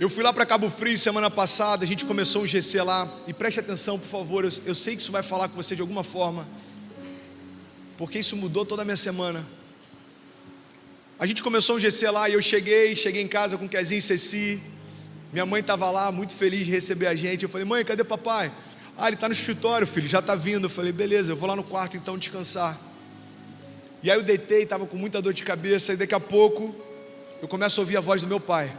Eu fui lá para Cabo Frio semana passada, a gente começou um GC lá. E preste atenção, por favor, eu sei que isso vai falar com você de alguma forma, porque isso mudou toda a minha semana. A gente começou um GC lá e eu cheguei em casa com Kezinho e Ceci. Minha mãe estava lá, muito feliz de receber a gente. Eu falei, mãe, cadê papai? Ah, ele está no escritório, filho, já está vindo. Eu falei, beleza, eu vou lá no quarto então descansar. E aí eu deitei, estava com muita dor de cabeça. E daqui a pouco, eu começo a ouvir a voz do meu pai.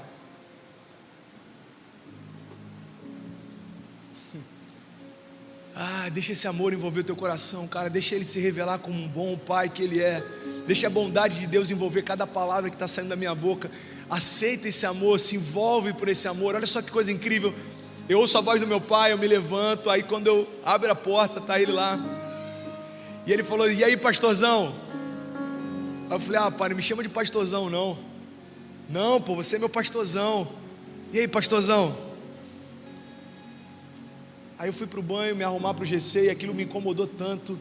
Ah, deixa esse amor envolver o teu coração, cara. Deixa ele se revelar como um bom pai que ele é. Deixa a bondade de Deus envolver cada palavra que está saindo da minha boca. Aceita esse amor, se envolve por esse amor. Olha só que coisa incrível. Eu ouço a voz do meu pai, eu me levanto. Aí quando eu abro a porta, está ele lá. E ele falou, e aí pastorzão? Aí eu falei, ah pai, não me chama de pastorzão não. Não, pô, você é meu pastorzão. E aí pastorzão? Aí eu fui para o banho, me arrumar para o GC e aquilo me incomodou tanto.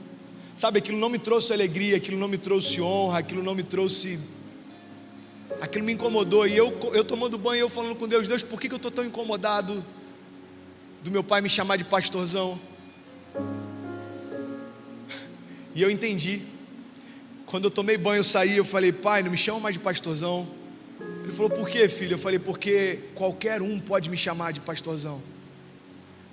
Sabe, aquilo não me trouxe alegria, aquilo não me trouxe honra, aquilo não me trouxe... Aquilo me incomodou. E eu tomando banho, eu falando com Deus, Deus, por que eu estou tão incomodado do meu pai me chamar de pastorzão? E eu entendi. Quando eu tomei banho, eu saí, eu falei, pai, não me chama mais de pastorzão. Ele falou, por quê, filho? Eu falei, porque qualquer um pode me chamar de pastorzão.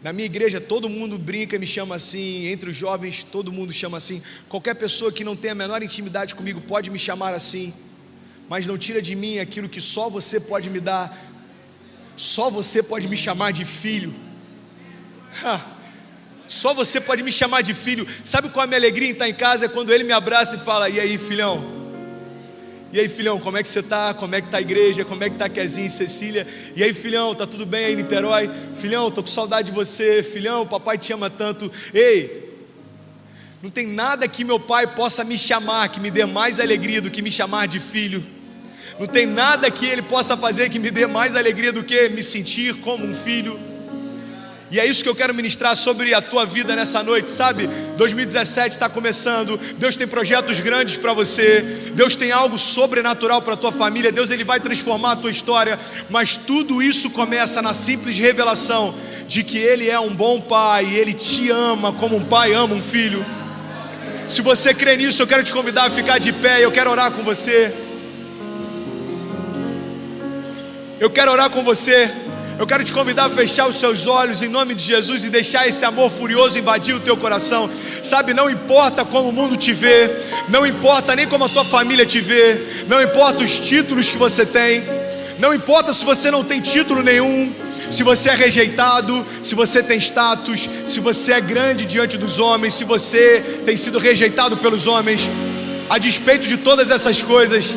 Na minha igreja todo mundo brinca e me chama assim, entre os jovens todo mundo chama assim. Qualquer pessoa que não tem a menor intimidade comigo pode me chamar assim, mas não tira de mim aquilo que só você pode me dar. Só você pode me chamar de filho. Só você pode me chamar de filho. Sabe qual é a minha alegria em estar em casa? É quando ele me abraça e fala, e aí, filhão? E aí, filhão, como é que você tá? Como é que tá a igreja? Como é que tá a Kezinha e Cecília? E aí, filhão, tá tudo bem aí em Niterói? Filhão, tô com saudade de você. Filhão, papai te ama tanto. Ei, não tem nada que meu pai possa me chamar que me dê mais alegria do que me chamar de filho. Não tem nada que ele possa fazer que me dê mais alegria do que me sentir como um filho. E é isso que eu quero ministrar sobre a tua vida nessa noite, sabe? 2017 está começando, Deus tem projetos grandes para você, Deus tem algo sobrenatural para a tua família, Deus ele vai transformar a tua história, mas tudo isso começa na simples revelação de que Ele é um bom pai, e Ele te ama como um pai ama um filho. Se você crê nisso, eu quero te convidar a ficar de pé, eu quero orar com você. Eu quero orar com você. Eu quero te convidar a fechar os seus olhos em nome de Jesus e deixar esse amor furioso invadir o teu coração. Sabe, não importa como o mundo te vê, não importa nem como a tua família te vê, não importa os títulos que você tem, não importa se você não tem título nenhum, se você é rejeitado, se você tem status, se você é grande diante dos homens, se você tem sido rejeitado pelos homens, a despeito de todas essas coisas,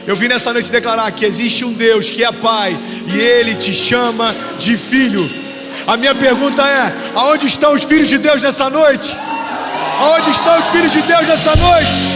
eu vim nessa noite declarar que existe um Deus que é Pai e Ele te chama de filho. A minha pergunta é, aonde estão os filhos de Deus nessa noite? Aonde estão os filhos de Deus nessa noite?